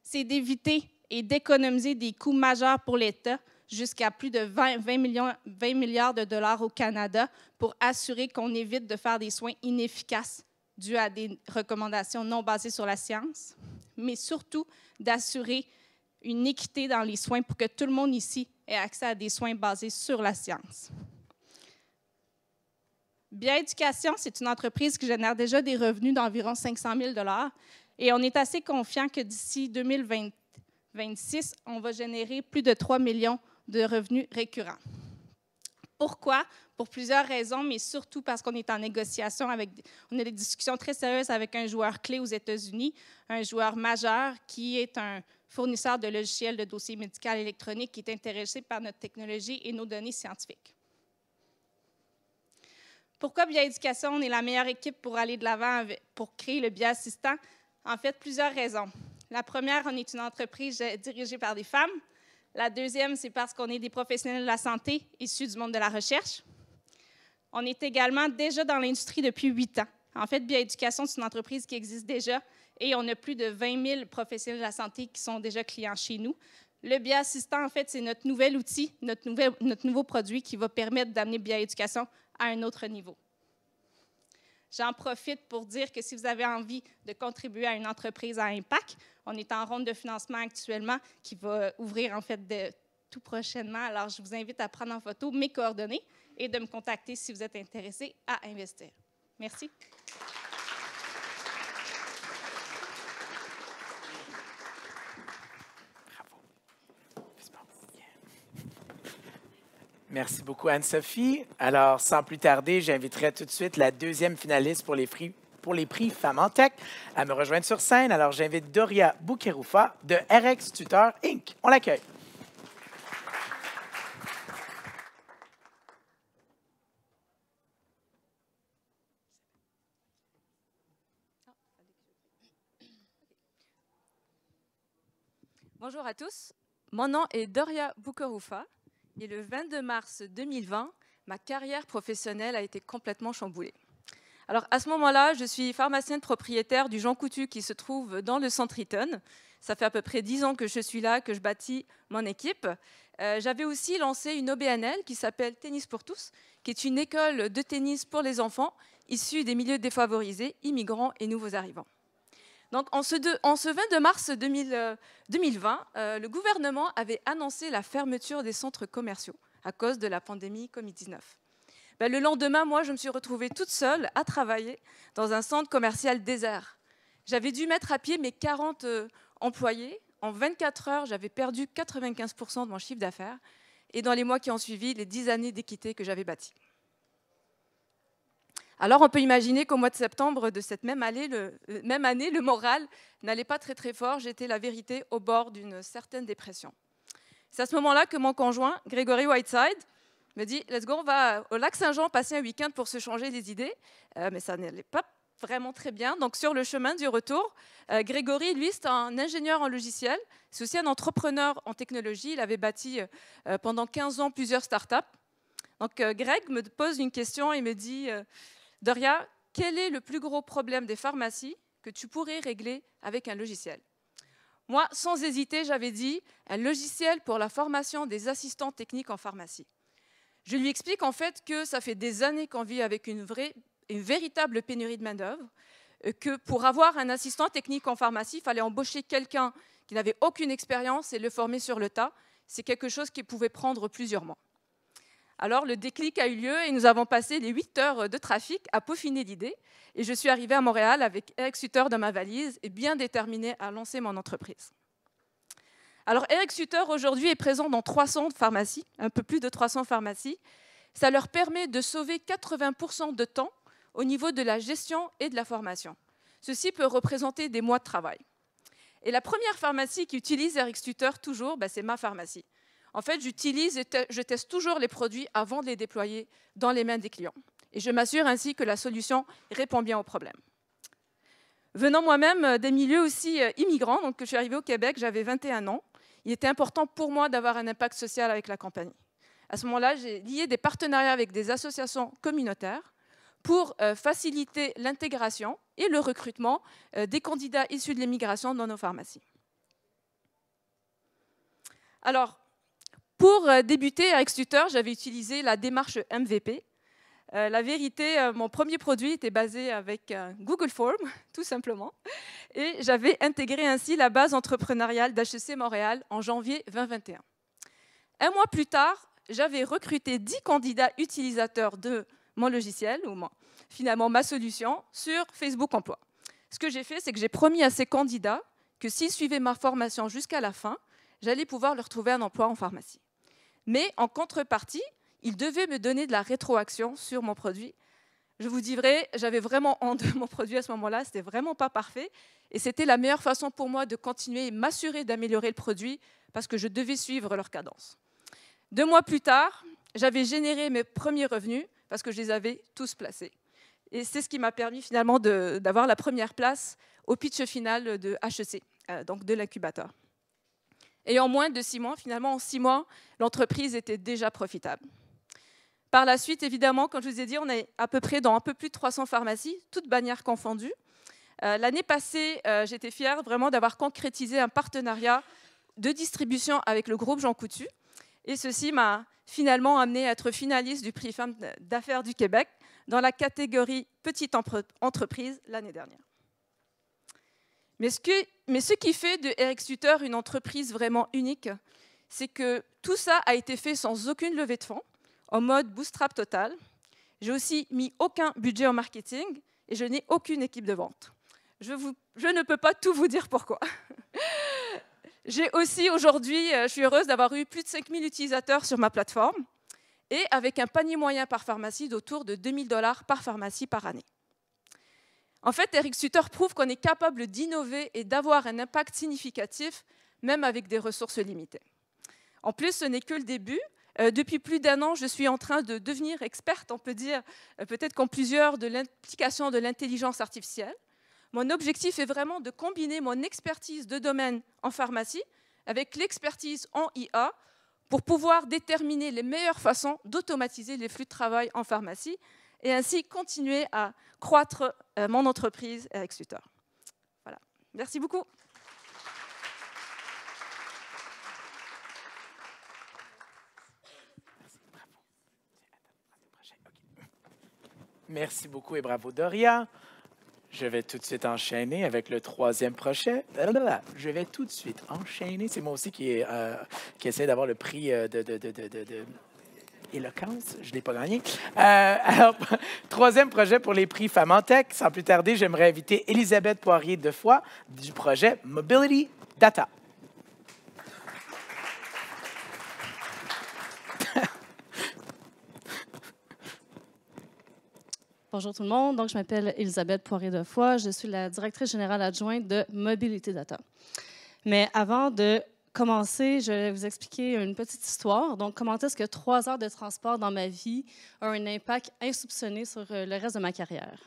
C'est d'éviter et d'économiser des coûts majeurs pour l'État, jusqu'à plus de 20 milliards de dollars au Canada, pour assurer qu'on évite de faire des soins inefficaces dus à des recommandations non basées sur la science, mais surtout d'assurer une équité dans les soins pour que tout le monde ici ait accès à des soins basés sur la science. BIA Éducation, c'est une entreprise qui génère déjà des revenus d'environ 500 000 $ et on est assez confiant que d'ici 2026, on va générer plus de 3 millions de revenus récurrents. Pourquoi? Pour plusieurs raisons, mais surtout parce qu'on est en négociation on a des discussions très sérieuses avec un joueur clé aux États-Unis, un joueur majeur qui est un fournisseur de logiciels de dossier médical électronique qui est intéressé par notre technologie et nos données scientifiques. Pourquoi Bioéducation, on est la meilleure équipe pour aller de l'avant pour créer le bioassistant? En fait, plusieurs raisons. La première, on est une entreprise dirigée par des femmes. La deuxième, c'est parce qu'on est des professionnels de la santé issus du monde de la recherche. On est également déjà dans l'industrie depuis 8 ans. En fait, Bioéducation, c'est une entreprise qui existe déjà et on a plus de 20 000 professionnels de la santé qui sont déjà clients chez nous. Le bioassistant, en fait, c'est notre nouvel outil, notre nouveau produit qui va permettre d'amener Bioéducation à un autre niveau. J'en profite pour dire que si vous avez envie de contribuer à une entreprise à impact, on est en ronde de financement actuellement qui va ouvrir en fait tout prochainement. Alors, je vous invite à prendre en photo mes coordonnées et de me contacter si vous êtes intéressé à investir. Merci. Merci beaucoup, Anne-Sophie. Alors, sans plus tarder, j'inviterai tout de suite la deuxième finaliste pour les prix Femmes en Tech à me rejoindre sur scène. Alors, j'invite Doria Boukeroufa de RX Tutor Inc. On l'accueille. Bonjour à tous, mon nom est Doria Boukeroufa et le 22 mars 2020, ma carrière professionnelle a été complètement chamboulée. Alors à ce moment-là, je suis pharmacienne propriétaire du Jean Coutu qui se trouve dans le centre Eaton. Ça fait à peu près 10 ans que je suis là, que je bâtis mon équipe. J'avais aussi lancé une OBNL qui s'appelle Tennis pour tous, qui est une école de tennis pour les enfants issus des milieux défavorisés, immigrants et nouveaux arrivants. Donc, en ce 22 mars 2020, le gouvernement avait annoncé la fermeture des centres commerciaux à cause de la pandémie Covid-19. Le lendemain, moi, je me suis retrouvée toute seule à travailler dans un centre commercial désert. J'avais dû mettre à pied mes 40 employés. En 24 heures, j'avais perdu 95% de mon chiffre d'affaires. Et dans les mois qui ont suivi, les 10 années d'équité que j'avais bâties. Alors, on peut imaginer qu'au mois de septembre de cette même année, le moral n'allait pas très très fort. J'étais, la vérité, au bord d'une certaine dépression. C'est à ce moment-là que mon conjoint, Grégory Whiteside, me dit « Let's go, on va au lac Saint-Jean passer un week-end pour se changer les idées ». Mais ça n'allait pas vraiment très bien. Donc, sur le chemin du retour, Grégory, lui, c'est un ingénieur en logiciel. C'est aussi un entrepreneur en technologie. Il avait bâti pendant 15 ans plusieurs startups. Donc, Greg me pose une question et me dit Doria, quel est le plus gros problème des pharmacies que tu pourrais régler avec un logiciel? Moi, sans hésiter, j'avais dit un logiciel pour la formation des assistants techniques en pharmacie. Je lui explique en fait que ça fait des années qu'on vit avec une véritable pénurie de main-d'œuvre, que pour avoir un assistant technique en pharmacie, il fallait embaucher quelqu'un qui n'avait aucune expérience et le former sur le tas. C'est quelque chose qui pouvait prendre plusieurs mois. Alors, le déclic a eu lieu et nous avons passé les 8 heures de trafic à peaufiner l'idée. Et je suis arrivée à Montréal avec RX Tutor dans ma valise et bien déterminée à lancer mon entreprise. Alors, RX Tutor aujourd'hui est présent dans 300 pharmacies, un peu plus de 300 pharmacies. Ça leur permet de sauver 80% de temps au niveau de la gestion et de la formation. Ceci peut représenter des mois de travail. Et la première pharmacie qui utilise RX Tutor toujours, c'est ma pharmacie. En fait, j'utilise et je teste toujours les produits avant de les déployer dans les mains des clients. Et je m'assure ainsi que la solution répond bien aux problèmes. Venant moi-même des milieux aussi immigrants, donc que je suis arrivée au Québec, j'avais 21 ans, il était important pour moi d'avoir un impact social avec la compagnie. À ce moment-là, j'ai lié des partenariats avec des associations communautaires pour faciliter l'intégration et le recrutement des candidats issus de l'immigration dans nos pharmacies. Alors, pour débuter RX Tutor, j'avais utilisé la démarche MVP. La vérité, mon premier produit était basé avec Google Forms, tout simplement. Et j'avais intégré ainsi la base entrepreneuriale d'HEC Montréal en janvier 2021. Un mois plus tard, j'avais recruté 10 candidats utilisateurs de mon logiciel, ou finalement ma solution, sur Facebook Emploi. Ce que j'ai fait, c'est que j'ai promis à ces candidats que s'ils suivaient ma formation jusqu'à la fin, j'allais pouvoir leur trouver un emploi en pharmacie. Mais en contrepartie, ils devaient me donner de la rétroaction sur mon produit. Je vous dis vrai, j'avais vraiment honte de mon produit à ce moment-là, c'était vraiment pas parfait. Et c'était la meilleure façon pour moi de continuer et m'assurer d'améliorer le produit parce que je devais suivre leur cadence. 2 mois plus tard, j'avais généré mes premiers revenus parce que je les avais tous placés. Et c'est ce qui m'a permis finalement d'avoir la première place au pitch final de HEC, donc de l'incubateur. Et en moins de 6 mois, finalement en 6 mois, l'entreprise était déjà profitable. Par la suite, évidemment, comme je vous ai dit, on est à peu près dans un peu plus de 300 pharmacies, toutes bannières confondues. L'année passée, j'étais fière vraiment d'avoir concrétisé un partenariat de distribution avec le groupe Jean Coutu. Et ceci m'a finalement amené à être finaliste du prix Femmes d'affaires du Québec dans la catégorie Petite entreprise l'année dernière. Mais ce qui fait de Eric Suter une entreprise vraiment unique, c'est que tout ça a été fait sans aucune levée de fonds, en mode bootstrap total. J'ai aussi mis aucun budget en marketing et je n'ai aucune équipe de vente. Je ne peux pas tout vous dire pourquoi. J'ai aussi aujourd'hui, je suis heureuse d'avoir eu plus de 5000 utilisateurs sur ma plateforme et avec un panier moyen par pharmacie d'autour de 2000 $ par pharmacie par année. En fait, Eric Suter prouve qu'on est capable d'innover et d'avoir un impact significatif, même avec des ressources limitées. En plus, ce n'est que le début. Depuis plus d'1 an, je suis en train de devenir experte, on peut dire, peut-être qu'en plusieurs, de l'implication de l'intelligence artificielle. Mon objectif est vraiment de combiner mon expertise de domaine en pharmacie avec l'expertise en IA pour pouvoir déterminer les meilleures façons d'automatiser les flux de travail en pharmacie et ainsi continuer à croître mon entreprise Eric Suter. Voilà. Merci beaucoup. Merci beaucoup et bravo, Doria. Je vais tout de suite enchaîner avec le 3e projet. Je vais tout de suite enchaîner. C'est moi aussi qui essaie d'avoir le prix éloquence. Je ne l'ai pas gagné. Alors, 3e projet pour les prix Femmes en Tech. Sans plus tarder, j'aimerais inviter Elisabeth Poirier-Defoy du projet Mobility Data. Bonjour tout le monde. Donc, je m'appelle Elisabeth Poirier-Defoy. Je suis la directrice générale adjointe de Mobility Data. Mais avant de commencer, je vais vous expliquer une petite histoire. Donc, comment est-ce que 3 heures de transport dans ma vie ont un impact insoupçonné sur le reste de ma carrière.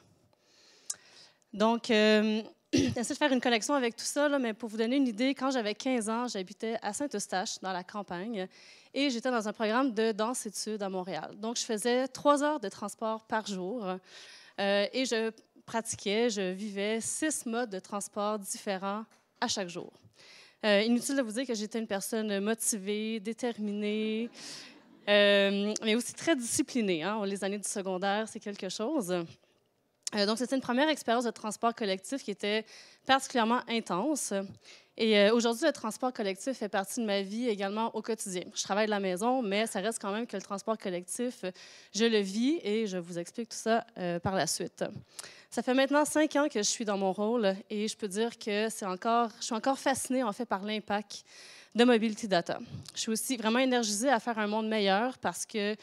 Donc, j'essaie de faire une connexion avec tout ça, là, mais pour vous donner une idée, quand j'avais 15 ans, j'habitais à Saint-Eustache, dans la campagne, et j'étais dans un programme de danse-études à Montréal. Donc, je faisais 3 heures de transport par jour et je pratiquais, je vivais 6 modes de transport différents à chaque jour. Inutile de vous dire que j'étais une personne motivée, déterminée, mais aussi très disciplinée. Hein? Les années du secondaire, c'est quelque chose. Donc, c'était une première expérience de transport collectif qui était particulièrement intense. Et aujourd'hui, le transport collectif fait partie de ma vie également au quotidien. Je travaille de la maison, mais ça reste quand même que le transport collectif, je le vis et je vous explique tout ça par la suite. Ça fait maintenant 5 ans que je suis dans mon rôle et je peux dire que je suis encore fascinée en fait par l'impact de Mobility Data. Je suis aussi vraiment énergisée à faire un monde meilleur parce que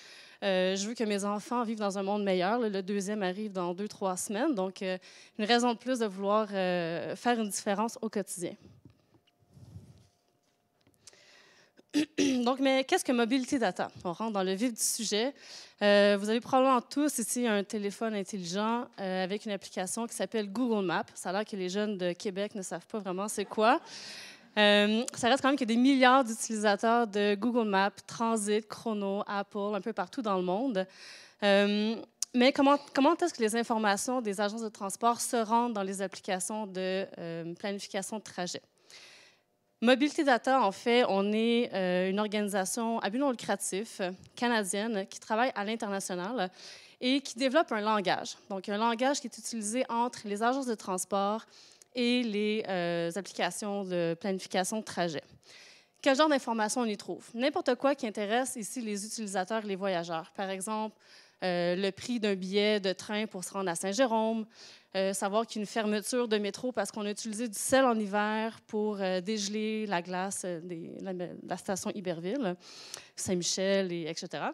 je veux que mes enfants vivent dans un monde meilleur. Le 2e arrive dans 2-3 semaines, donc une raison de plus de vouloir faire une différence au quotidien. Donc, mais qu'est-ce que Mobility Data? On rentre dans le vif du sujet. Vous avez probablement tous ici un téléphone intelligent avec une application qui s'appelle Google Maps. Ça a l'air que les jeunes de Québec ne savent pas vraiment c'est quoi. Ça reste quand même qu'il y a des milliards d'utilisateurs de Google Maps, Transit, Chrono, Apple, un peu partout dans le monde. Mais comment est-ce que les informations des agences de transport se rendent dans les applications de planification de trajet? Mobility Data, en fait, on est une organisation à but non lucratif canadienne qui travaille à l'international et qui développe un langage. Donc, un langage qui est utilisé entre les agences de transport et les applications de planification de trajet. Quel genre d'informations on y trouve? N'importe quoi qui intéresse ici les utilisateurs et les voyageurs. Par exemple, le prix d'un billet de train pour se rendre à Saint-Jérôme, savoir qu'il y a une fermeture de métro parce qu'on a utilisé du sel en hiver pour dégeler la glace de la station Iberville, Saint-Michel, etc.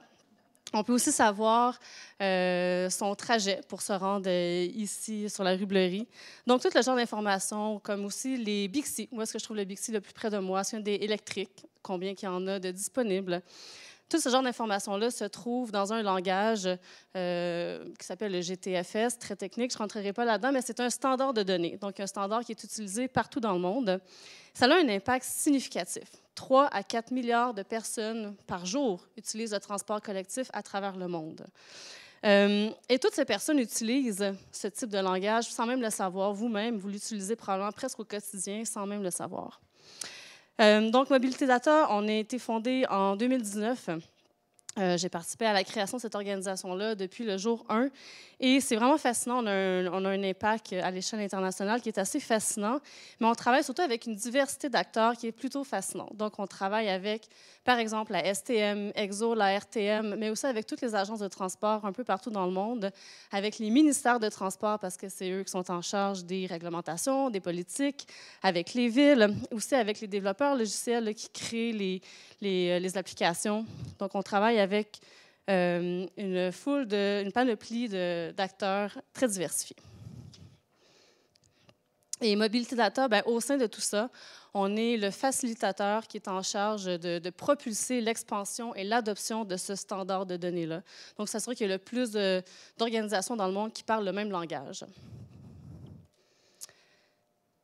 On peut aussi savoir son trajet pour se rendre ici, sur la rue Bleury. Donc, tout le genre d'informations, comme aussi les Bixi. Où est-ce que je trouve le Bixi le plus près de moi? C'est un des électriques. Combien qu'il y en a de disponibles? Tout ce genre d'informations-là se trouve dans un langage qui s'appelle le GTFS, très technique, je ne rentrerai pas là-dedans, mais c'est un standard de données, donc un standard qui est utilisé partout dans le monde. Ça a un impact significatif. 3 à 4 milliards de personnes par jour utilisent le transport collectif à travers le monde. Et toutes ces personnes utilisent ce type de langage sans même le savoir. Vous-même, vous l'utilisez probablement presque au quotidien sans même le savoir. Donc, Mobility Data, on a été fondé en 2019. J'ai participé à la création de cette organisation-là depuis le jour 1. Et c'est vraiment fascinant. On a un impact à l'échelle internationale qui est assez fascinant. Mais on travaille surtout avec une diversité d'acteurs qui est plutôt fascinante. Donc, on travaille avec, par exemple, la STM, EXO, la RTM, mais aussi avec toutes les agences de transport un peu partout dans le monde, avec les ministères de transport, parce que c'est eux qui sont en charge des réglementations, des politiques, avec les villes, aussi avec les développeurs logiciels là, qui créent les applications. Donc, on travaille avec une panoplie d'acteurs très diversifiés. Et Mobility Data, bien, au sein de tout ça, on est le facilitateur qui est en charge de propulser l'expansion et l'adoption de ce standard de données-là. Donc, ça serait qu'il y a le plus d'organisations dans le monde qui parlent le même langage.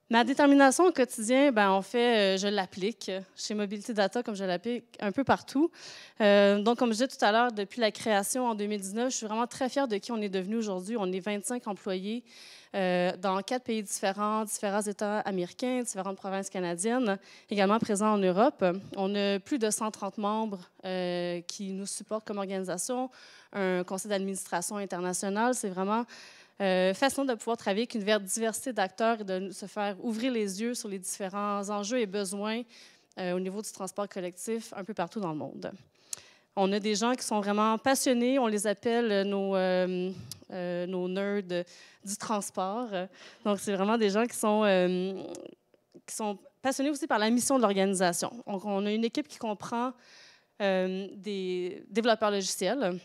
Ma détermination au quotidien, bien, en fait, je l'applique chez Mobility Data comme je l'applique un peu partout. Donc, comme je disais tout à l'heure, depuis la création en 2019, je suis vraiment très fière de qui on est devenu aujourd'hui. On est 25 employés dans 4 pays différents États américains, différentes provinces canadiennes, également présents en Europe. On a plus de 130 membres qui nous supportent comme organisation, un conseil d'administration international. C'est vraiment fascinant de pouvoir travailler avec une diversité d'acteurs et de se faire ouvrir les yeux sur les différents enjeux et besoins au niveau du transport collectif un peu partout dans le monde. On a des gens qui sont vraiment passionnés, on les appelle nos nerds du transport. Donc, c'est vraiment des gens qui sont passionnés aussi par la mission de l'organisation. Donc, on a une équipe qui comprend des développeurs logiciels,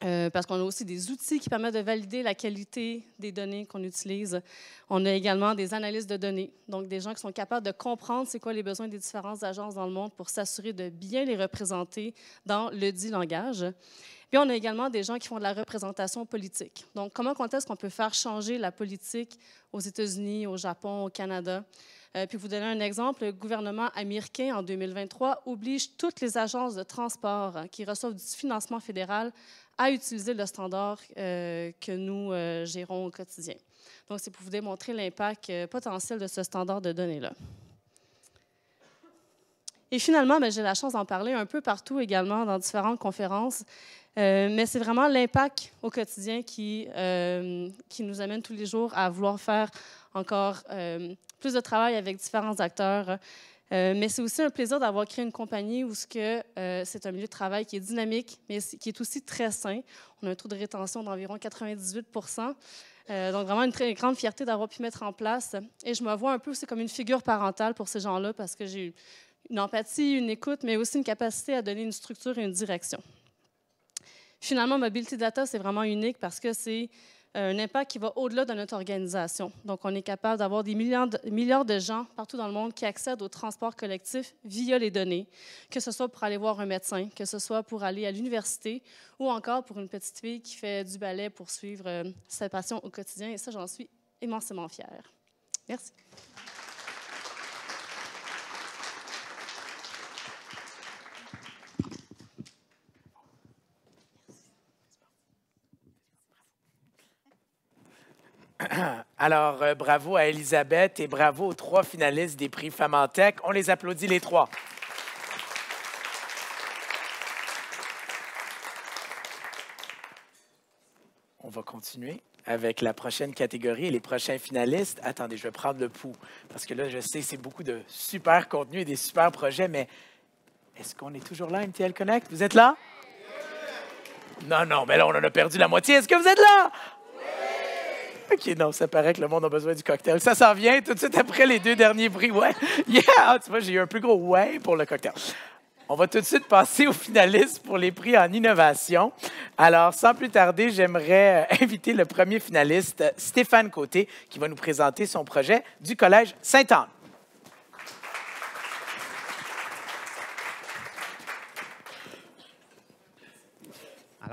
parce qu'on a aussi des outils qui permettent de valider la qualité des données qu'on utilise. On a également des analystes de données, donc des gens qui sont capables de comprendre c'est quoi les besoins des différentes agences dans le monde pour s'assurer de bien les représenter dans le dit langage. Puis on a également des gens qui font de la représentation politique. Donc, comment est-ce qu'on peut faire changer la politique aux États-Unis, au Japon, au Canada? Puis vous donner un exemple, le gouvernement américain, en 2023, oblige toutes les agences de transport qui reçoivent du financement fédéral à utiliser le standard que nous gérons au quotidien. Donc, c'est pour vous démontrer l'impact potentiel de ce standard de données-là. Et finalement, j'ai la chance d'en parler un peu partout également dans différentes conférences, mais c'est vraiment l'impact au quotidien qui nous amène tous les jours à vouloir faire encore plus de travail avec différents acteurs. Mais c'est aussi un plaisir d'avoir créé une compagnie où c'est un milieu de travail qui est dynamique, mais qui est aussi très sain. On a un taux de rétention d'environ 98 %. Donc, vraiment une très grande fierté d'avoir pu mettre en place. Et je me vois un peu aussi comme une figure parentale pour ces gens-là parce que j'ai une empathie, une écoute, mais aussi une capacité à donner une structure et une direction. Finalement, Mobility Data, c'est vraiment unique parce que c'est un impact qui va au-delà de notre organisation. Donc, on est capable d'avoir des milliards de gens partout dans le monde qui accèdent au transport collectif via les données, que ce soit pour aller voir un médecin, que ce soit pour aller à l'université ou encore pour une petite fille qui fait du ballet pour suivre sa passion au quotidien. Et ça, j'en suis immensément fière. Merci. Alors, bravo à Elisabeth et bravo aux 3 finalistes des prix Femmes en Tech. On les applaudit les 3. On va continuer avec la prochaine catégorie et les prochains finalistes. Attendez, je vais prendre le pouls parce que là, je sais, c'est beaucoup de super contenu et des super projets, mais est-ce qu'on est toujours là, MTL Connect? Vous êtes là? Non, mais là, on en a perdu la moitié. Est-ce que vous êtes là? OK, non, ça paraît que le monde a besoin du cocktail. Ça s'en vient tout de suite après les 2 derniers prix. Ouais, yeah! Tu vois, j'ai eu un plus gros ouais pour le cocktail. On va tout de suite passer aux finalistes pour les prix en innovation. Alors, sans plus tarder, j'aimerais inviter le premier finaliste, Stéphane Côté, qui va nous présenter son projet du Collège Sainte-Anne.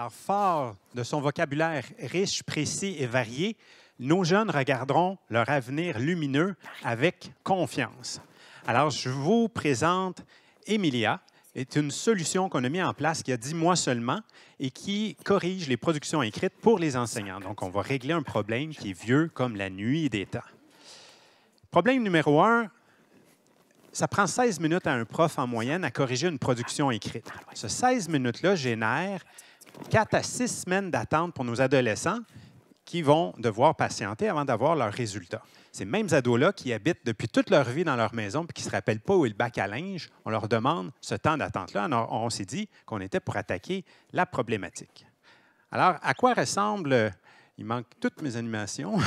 Alors, fort de son vocabulaire riche, précis et varié, nos jeunes regarderont leur avenir lumineux avec confiance. Alors, je vous présente Emilia. C'est une solution qu'on a mise en place il y a 10 mois seulement et qui corrige les productions écrites pour les enseignants. Donc, on va régler un problème qui est vieux comme la nuit des temps. Problème numéro 1, ça prend 16 minutes à un prof en moyenne à corriger une production écrite. Ce 16 minutes-là génère 4 à 6 semaines d'attente pour nos adolescents qui vont devoir patienter avant d'avoir leurs résultats. Ces mêmes ados-là qui habitent depuis toute leur vie dans leur maison et qui ne se rappellent pas où est le bac à linge, on leur demande ce temps d'attente-là. Alors, on s'est dit qu'on était pour attaquer la problématique. Alors, à quoi ressemble... Il manque toutes mes animations.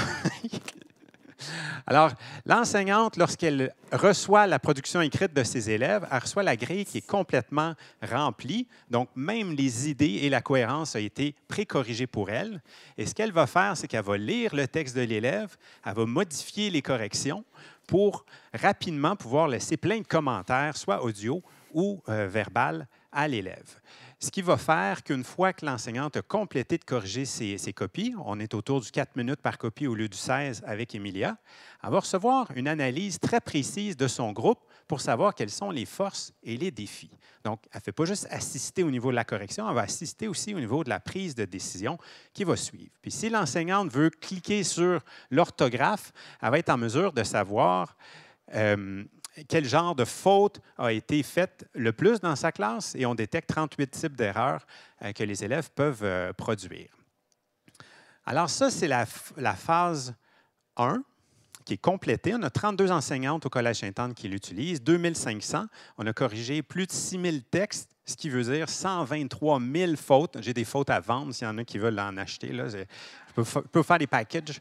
Alors, l'enseignante, lorsqu'elle reçoit la production écrite de ses élèves, elle reçoit la grille qui est complètement remplie. Donc, même les idées et la cohérence ont été pré-corrigées pour elle. Et ce qu'elle va faire, c'est qu'elle va lire le texte de l'élève, elle va modifier les corrections pour rapidement pouvoir laisser plein de commentaires, soit audio ou verbal, à l'élève. Ce qui va faire qu'une fois que l'enseignante a complété de corriger ses copies, on est autour du 4 minutes par copie au lieu du 16 avec Emilia, elle va recevoir une analyse très précise de son groupe pour savoir quelles sont les forces et les défis. Donc, elle ne fait pas juste assister au niveau de la correction, elle va assister aussi au niveau de la prise de décision qui va suivre. Puis si l'enseignante veut cliquer sur l'orthographe, elle va être en mesure de savoir quel genre de faute a été faite le plus dans sa classe et on détecte 38 types d'erreurs que les élèves peuvent produire. Alors ça, c'est la phase 1 qui est complétée. On a 32 enseignantes au Collège Sainte-Anne qui l'utilisent, 2500. On a corrigé plus de 6000 textes, ce qui veut dire 123 000 fautes. J'ai des fautes à vendre s'il y en a qui veulent en acheter. Là. Je peux faire des packages.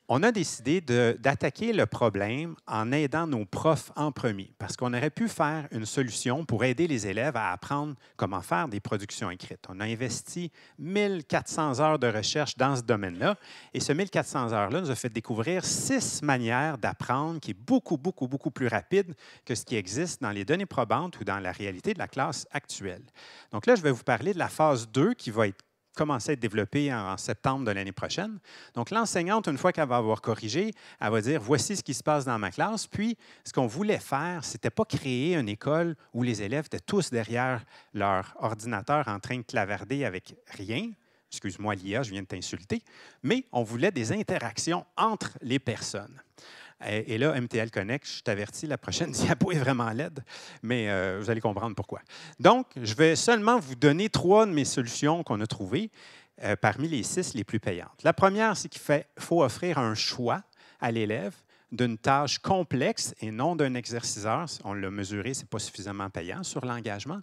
On a décidé d'attaquer le problème en aidant nos profs en premier, parce qu'on aurait pu faire une solution pour aider les élèves à apprendre comment faire des productions écrites. On a investi 1400 heures de recherche dans ce domaine-là, et ce 1400 heures-là nous a fait découvrir 6 manières d'apprendre qui est beaucoup, beaucoup, beaucoup plus rapide que ce qui existe dans les données probantes ou dans la réalité de la classe actuelle. Donc là, je vais vous parler de la phase 2 qui va commencer à être développée en septembre de l'année prochaine. Donc, l'enseignante, une fois qu'elle va avoir corrigé, elle va dire « Voici ce qui se passe dans ma classe ». Puis, ce qu'on voulait faire, ce n'était pas créer une école où les élèves étaient tous derrière leur ordinateur en train de clavarder avec rien. Excuse-moi, l'IA, je viens de t'insulter. Mais on voulait des interactions entre les personnes. Et là, MTL Connect, je t'avertis, la prochaine diapo est vraiment laide, mais vous allez comprendre pourquoi. Donc, je vais seulement vous donner 3 de mes solutions qu'on a trouvées parmi les 6 les plus payantes. La première, c'est qu'il faut offrir un choix à l'élève d'une tâche complexe et non d'un exerciceur. On l'a mesuré, ce n'est pas suffisamment payant sur l'engagement,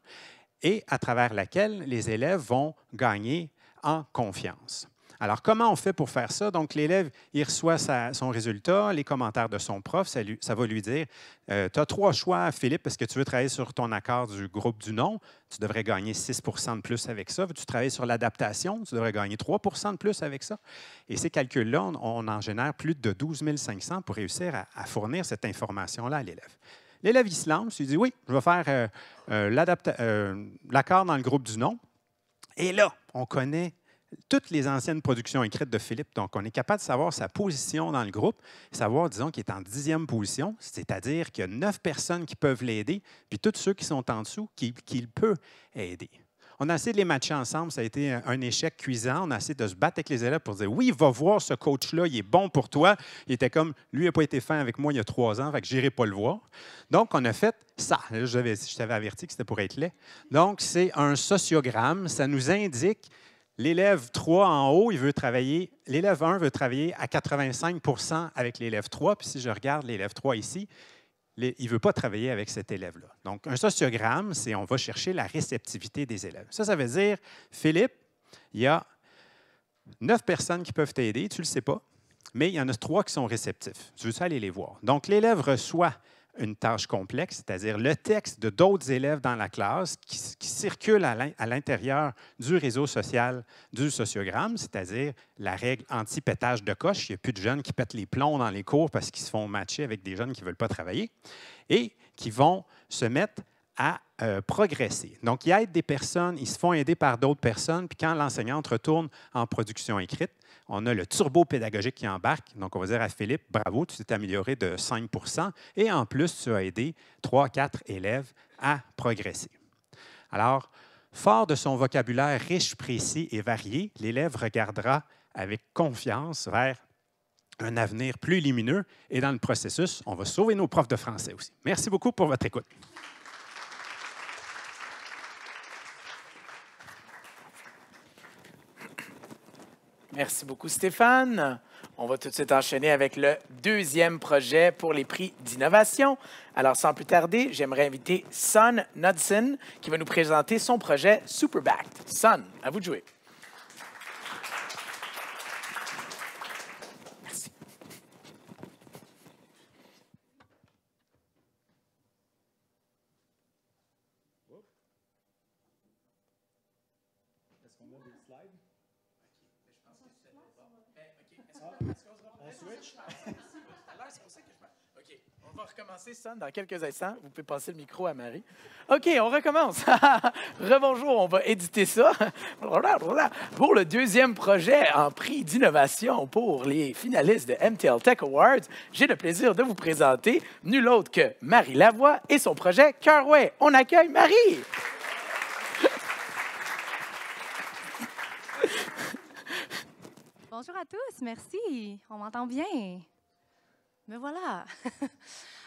et à travers laquelle les élèves vont gagner en confiance. Alors, comment on fait pour faire ça? Donc, l'élève, il reçoit son résultat, les commentaires de son prof, ça va lui dire tu as 3 choix, Philippe, est-ce que tu veux travailler sur ton accord du groupe du nom? Tu devrais gagner 6 de plus avec ça. Veux-tu travailler sur l'adaptation? Tu devrais gagner 3 de plus avec ça. Et ces calculs-là, on en génère plus de 12 500 pour réussir à fournir cette information-là à l'élève. L'élève, il se lance, il dit oui, je vais faire l'accord dans le groupe du nom. Et là, on connaît toutes les anciennes productions écrites de Philippe. Donc, on est capable de savoir sa position dans le groupe, savoir, disons, qu'il est en 10e position, c'est-à-dire qu'il y a 9 personnes qui peuvent l'aider, puis tous ceux qui sont en dessous, qu'il peut aider. On a essayé de les matcher ensemble, ça a été un échec cuisant. On a essayé de se battre avec les élèves pour dire « Oui, va voir ce coach-là, il est bon pour toi. » Il était comme « Lui n'a pas été fin avec moi il y a 3 ans, fait que je n'irai pas le voir. » Donc, on a fait ça. Là, je t'avais averti que c'était pour être laid. Donc, c'est un sociogramme. Ça nous indique l'élève 3 en haut, l'élève 1 veut travailler à 85 % avec l'élève 3. Puis si je regarde l'élève 3 ici, il ne veut pas travailler avec cet élève-là. Donc, un sociogramme, c'est on va chercher la réceptivité des élèves. Ça veut dire, Philippe, il y a 9 personnes qui peuvent t'aider, tu ne le sais pas, mais il y en a 3 qui sont réceptifs. Tu veux aller les voir. Donc, l'élève reçoit une tâche complexe, c'est-à-dire le texte de d'autres élèves dans la classe qui circulent à l'intérieur du réseau social du sociogramme, c'est-à-dire la règle anti-pétage de coche. Il n'y a plus de jeunes qui pètent les plombs dans les cours parce qu'ils se font matcher avec des jeunes qui ne veulent pas travailler et qui vont se mettre à progresser. Donc, ils aident des personnes, ils se font aider par d'autres personnes, puis quand l'enseignante retourne en production écrite, on a le turbo pédagogique qui embarque. Donc, on va dire à Philippe, bravo, tu t'es amélioré de 5 et en plus, tu as aidé 3-4 élèves à progresser. Alors, fort de son vocabulaire riche, précis et varié, l'élève regardera avec confiance vers un avenir plus lumineux et dans le processus, on va sauver nos profs de français aussi. Merci beaucoup pour votre écoute. Merci beaucoup, Stéphane. On va tout de suite enchaîner avec le deuxième projet pour les prix d'innovation. Alors, sans plus tarder, j'aimerais inviter Son Knudsen qui va nous présenter son projet Superbacked. Son, à vous de jouer. Merci. Est-ce qu'on a des slides? On switch? OK, on va recommencer ça dans quelques instants. Vous pouvez passer le micro à Marie. OK, on recommence. Rebonjour, on va éditer ça. Pour le deuxième projet en prix d'innovation pour les finalistes de MTL Tech Awards, j'ai le plaisir de vous présenter nul autre que Marie Lavoie et son projet Carway. On accueille Marie! Bonjour à tous, merci. On m'entend bien. Me voilà.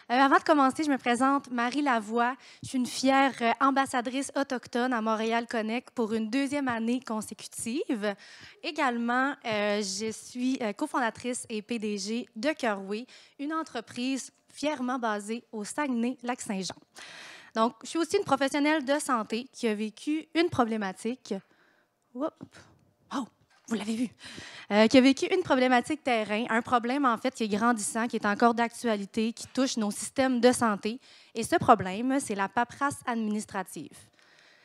Avant de commencer, je me présente Marie Lavoie. Je suis une fière ambassadrice autochtone à Montréal Connect pour une deuxième année consécutive. Également, je suis cofondatrice et PDG de Carway, une entreprise fièrement basée au Saguenay-Lac-Saint-Jean. Donc, je suis aussi une professionnelle de santé qui a vécu une problématique. Vous l'avez vu, qui a vécu une problématique terrain, un problème en fait qui est grandissant, qui est encore d'actualité, qui touche nos systèmes de santé. Et ce problème, c'est la paperasse administrative.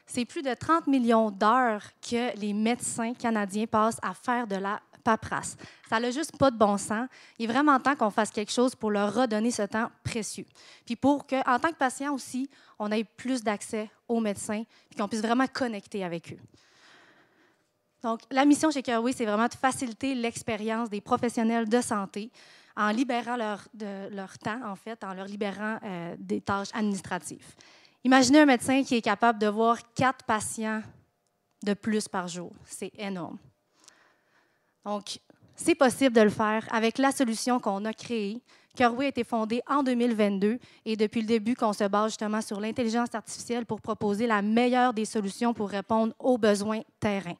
C'est plus de 30 millions d'heures que les médecins canadiens passent à faire de la paperasse. Ça n'a juste pas de bon sens. Il est vraiment temps qu'on fasse quelque chose pour leur redonner ce temps précieux. Puis pour qu'en tant que patient aussi, on ait plus d'accès aux médecins et qu'on puisse vraiment connecter avec eux. Donc, la mission chez Carway, c'est vraiment de faciliter l'expérience des professionnels de santé en libérant leur temps, en fait, en leur libérant des tâches administratives. Imaginez un médecin qui est capable de voir 4 patients de plus par jour. C'est énorme. Donc, c'est possible de le faire avec la solution qu'on a créée. Carway a été fondé en 2022 et depuis le début qu'on se base justement sur l'intelligence artificielle pour proposer la meilleure des solutions pour répondre aux besoins terrain.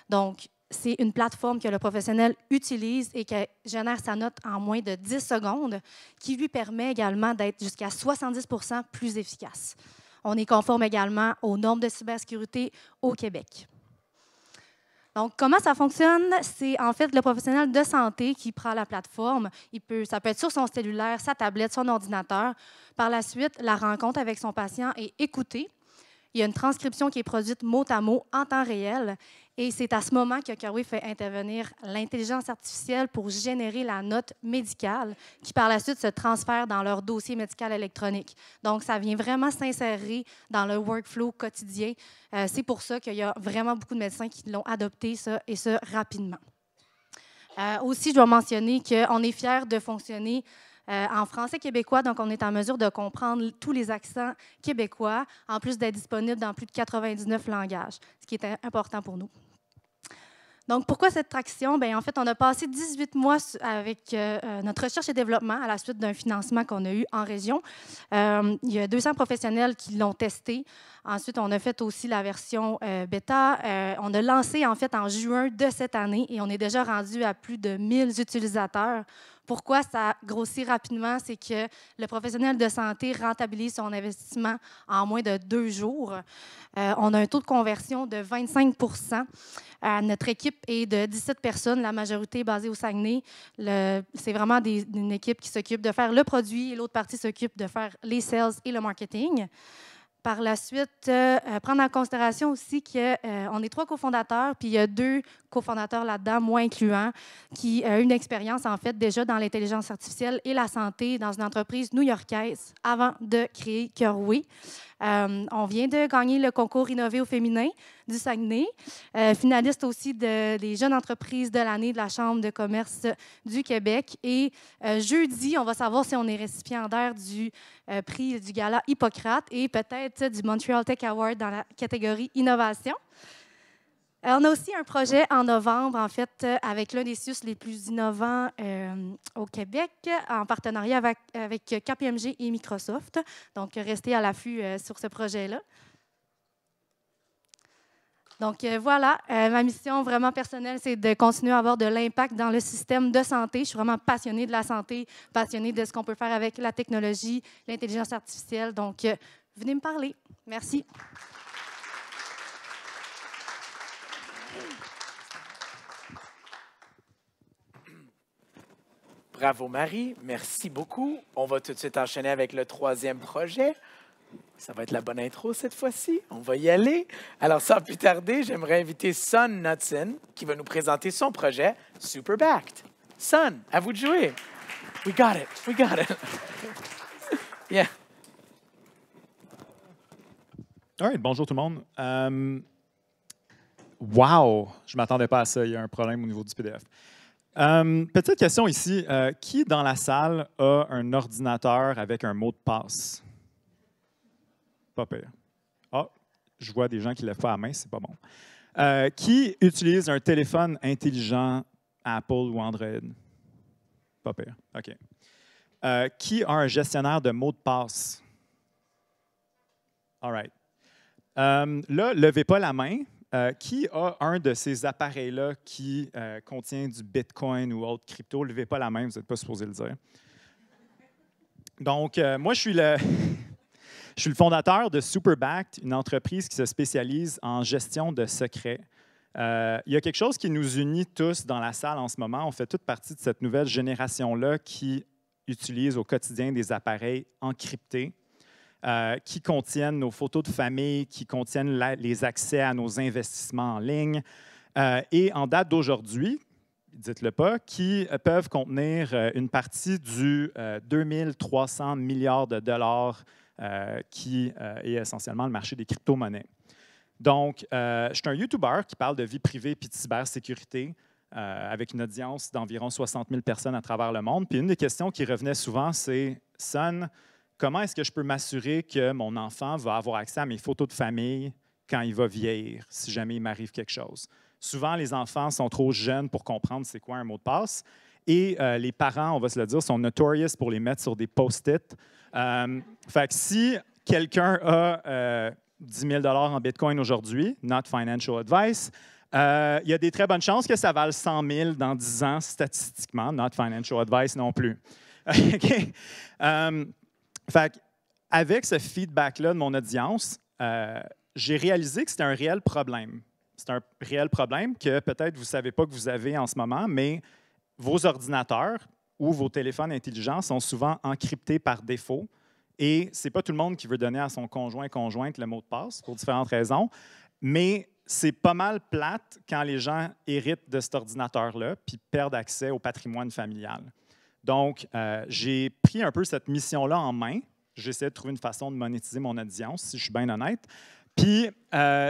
Donc, c'est une plateforme que le professionnel utilise et qui génère sa note en moins de 10 secondes, qui lui permet également d'être jusqu'à 70 % plus efficace. On est conforme également aux normes de cybersécurité au Québec. Donc, comment ça fonctionne? C'est en fait le professionnel de santé qui prend la plateforme. Ça peut être sur son cellulaire, sa tablette, son ordinateur. Par la suite, la rencontre avec son patient est écoutée. Il y a une transcription qui est produite mot à mot en temps réel. Et c'est à ce moment que Carway fait intervenir l'intelligence artificielle pour générer la note médicale qui, par la suite, se transfère dans leur dossier médical électronique. Donc, ça vient vraiment s'insérer dans le workflow quotidien. C'est pour ça qu'il y a vraiment beaucoup de médecins qui l'ont adopté, ça, et ça rapidement. Aussi, je dois mentionner qu'on est fiers de fonctionner en français québécois, donc on est en mesure de comprendre tous les accents québécois, en plus d'être disponible dans plus de 99 langages, ce qui est important pour nous. Donc, pourquoi cette traction? Bien, en fait, on a passé 18 mois avec notre recherche et développement à la suite d'un financement qu'on a eu en région. Il y a 200 professionnels qui l'ont testé. Ensuite, on a fait aussi la version bêta. On a lancé, en fait, en juin de cette année et on est déjà rendu à plus de 1000 utilisateurs. Pourquoi ça grossit rapidement? C'est que le professionnel de santé rentabilise son investissement en moins de 2 jours. On a un taux de conversion de 25 %. Notre équipe est de 17 personnes, la majorité basée au Saguenay. C'est vraiment une équipe qui s'occupe de faire le produit et l'autre partie s'occupe de faire les sales et le marketing. Par la suite, prendre en considération aussi qu'on est 3 cofondateurs, puis il y a 2 cofondateurs là-dedans, moi incluant, qui ont une expérience en fait déjà dans l'intelligence artificielle et la santé dans une entreprise new-yorkaise avant de créer Cœur Oui. On vient de gagner le concours Innover au féminin du Saguenay, finaliste aussi des jeunes entreprises de l'année de la Chambre de commerce du Québec. Et jeudi, on va savoir si on est récipiendaire du prix du gala Hippocrate et peut-être du Montreal Tech Award dans la catégorie Innovation. On a aussi un projet en novembre, en fait, avec l'un des CIUS les plus innovants au Québec, en partenariat avec KPMG et Microsoft. Donc, restez à l'affût sur ce projet-là. Donc, voilà, ma mission vraiment personnelle, c'est de continuer à avoir de l'impact dans le système de santé. Je suis vraiment passionnée de la santé, passionnée de ce qu'on peut faire avec la technologie, l'intelligence artificielle. Donc, venez me parler. Merci. Bravo, Marie. Merci beaucoup. On va tout de suite enchaîner avec le 3e projet. Ça va être la bonne intro cette fois-ci. On va y aller. Alors, sans plus tarder, j'aimerais inviter Sun Knudsen qui va nous présenter son projet Superbacked. Sun, à vous de jouer. We got it. We got it. Yeah. All right, bonjour tout le monde. Wow, je ne m'attendais pas à ça. Il y a un problème au niveau du PDF. Petite question ici. Qui dans la salle a un ordinateur avec un mot de passe? Pas pire. Ah, je vois des gens qui ne lèvent pas la main, c'est pas bon. Qui utilise un téléphone intelligent Apple ou Android? Pas pire. OK. Qui a un gestionnaire de mots de passe? All right. Là, levez pas la main. Qui a un de ces appareils-là qui contient du Bitcoin ou autre crypto? Levez pas la main, vous n'êtes pas supposé le dire. Donc, moi, je suis le fondateur de Superbacked, une entreprise qui se spécialise en gestion de secrets. Il y a quelque chose qui nous unit tous dans la salle en ce moment. On fait toute partie de cette nouvelle génération-là qui utilise au quotidien des appareils encryptés. Qui contiennent nos photos de famille, qui contiennent les accès à nos investissements en ligne. Et en date d'aujourd'hui, dites-le pas, qui peuvent contenir une partie du 2300 milliards de dollars qui est essentiellement le marché des crypto-monnaies. Donc, je suis un YouTuber qui parle de vie privée et de cybersécurité avec une audience d'environ 60 000 personnes à travers le monde. Puis une des questions qui revenait souvent, c'est « Sun, comment est-ce que je peux m'assurer que mon enfant va avoir accès à mes photos de famille quand il va vieillir, si jamais il m'arrive quelque chose? » Souvent, les enfants sont trop jeunes pour comprendre c'est quoi un mot de passe. Et les parents, on va se le dire, sont notorious pour les mettre sur des post-it. Fait que si quelqu'un a 10 000 $ en Bitcoin aujourd'hui, not financial advice, il y a des très bonnes chances que ça vale 100 000 dans 10 ans statistiquement, not financial advice non plus. Okay. Fait avec ce feedback-là de mon audience, j'ai réalisé que c'était un réel problème. C'est un réel problème que peut-être vous ne savez pas que vous avez en ce moment, mais vos ordinateurs ou vos téléphones intelligents sont souvent encryptés par défaut. Et ce n'est pas tout le monde qui veut donner à son conjoint-conjointe le mot de passe pour différentes raisons. Mais c'est pas mal plate quand les gens héritent de cet ordinateur-là puis perdent accès au patrimoine familial. Donc, j'ai pris un peu cette mission-là en main. J'essaie de trouver une façon de monétiser mon audience, si je suis bien honnête. Puis,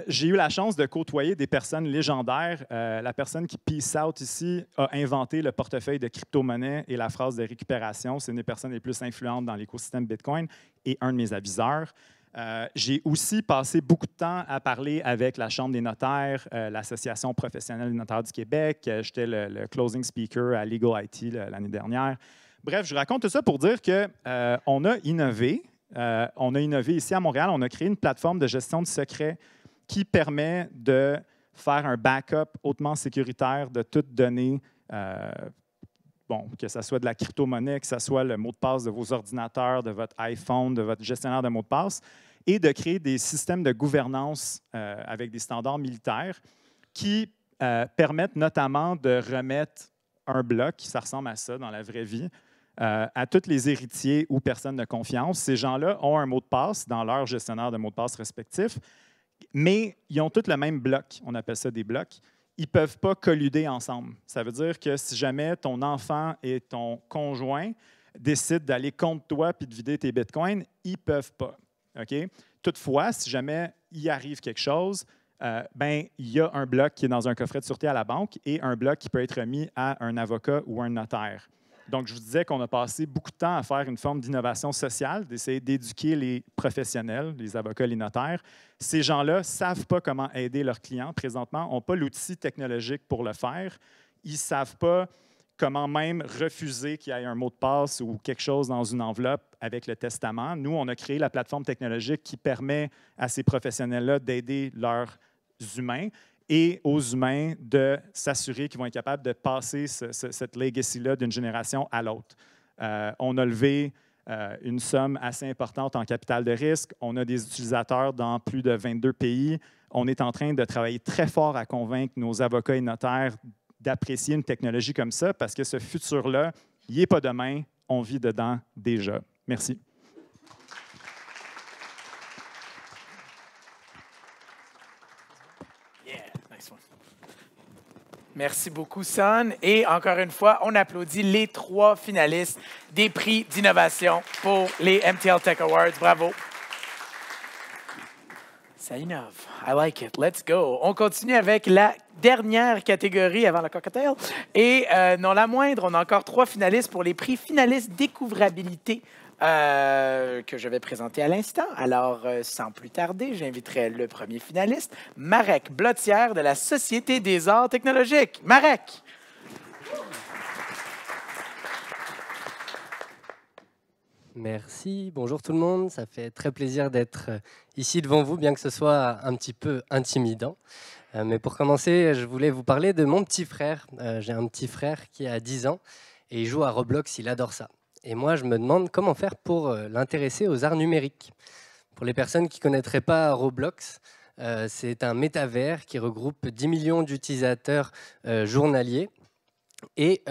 j'ai eu la chance de côtoyer des personnes légendaires. La personne qui peace out ici a inventé le portefeuille de crypto-monnaie et la phrase de récupération. C'est une des personnes les plus influentes dans l'écosystème Bitcoin et un de mes aviseurs. J'ai aussi passé beaucoup de temps à parler avec la Chambre des notaires, l'Association professionnelle des notaires du Québec. J'étais le closing speaker à Legal IT l'année dernière. Bref, je raconte tout ça pour dire qu'on a innové. On a innové ici à Montréal. On a créé une plateforme de gestion de secrets qui permet de faire un backup hautement sécuritaire de toutes données, que ce soit de la crypto-monnaie, que ce soit le mot de passe de vos ordinateurs, de votre iPhone, de votre gestionnaire de mots de passe, et de créer des systèmes de gouvernance avec des standards militaires qui permettent notamment de remettre un bloc, ça ressemble à ça dans la vraie vie, à tous les héritiers ou personnes de confiance. Ces gens-là ont un mot de passe dans leur gestionnaire de mots de passe respectif, mais ils ont tous le même bloc. On appelle ça des blocs. Ils ne peuvent pas colluder ensemble. Ça veut dire que si jamais ton enfant et ton conjoint décident d'aller contre toi et de vider tes bitcoins, ils ne peuvent pas. Okay? Toutefois, si jamais il arrive quelque chose, il y a un bloc qui est dans un coffret de sûreté à la banque et un bloc qui peut être remis à un avocat ou un notaire. Donc, je vous disais qu'on a passé beaucoup de temps à faire une forme d'innovation sociale, d'essayer d'éduquer les professionnels, les avocats, les notaires. Ces gens-là ne savent pas comment aider leurs clients présentement, n'ont pas l'outil technologique pour le faire. Ils ne savent pas comment même refuser qu'il y ait un mot de passe ou quelque chose dans une enveloppe avec le testament. Nous, on a créé la plateforme technologique qui permet à ces professionnels-là d'aider leurs humains et aux humains de s'assurer qu'ils vont être capables de passer cette legacy-là d'une génération à l'autre. On a levé une somme assez importante en capital de risque. On a des utilisateurs dans plus de 22 pays. On est en train de travailler très fort à convaincre nos avocats et notaires d'apprécier une technologie comme ça parce que ce futur-là, il n'est pas demain, on vit dedans déjà. Merci. Merci beaucoup, Son. Et encore une fois, on applaudit les 3 finalistes des prix d'innovation pour les MTL Tech Awards. Bravo. Ça innove. I like it. Let's go. On continue avec la dernière catégorie avant le cocktail. Et non la moindre, on a encore 3 finalistes pour les prix finalistes découvrabilité que je vais présenter à l'instant. Alors, sans plus tarder, j'inviterai le premier finaliste, Marek Blottière de la Société des arts technologiques. Marek! Merci, bonjour tout le monde. Ça fait très plaisir d'être ici devant vous, bien que ce soit un petit peu intimidant. Mais pour commencer, je voulais vous parler de mon petit frère. J'ai un petit frère qui a 10 ans et il joue à Roblox, il adore ça. Et moi, je me demande comment faire pour l'intéresser aux arts numériques. Pour les personnes qui ne connaîtraient pas Roblox, c'est un métavers qui regroupe 10 millions d'utilisateurs journaliers et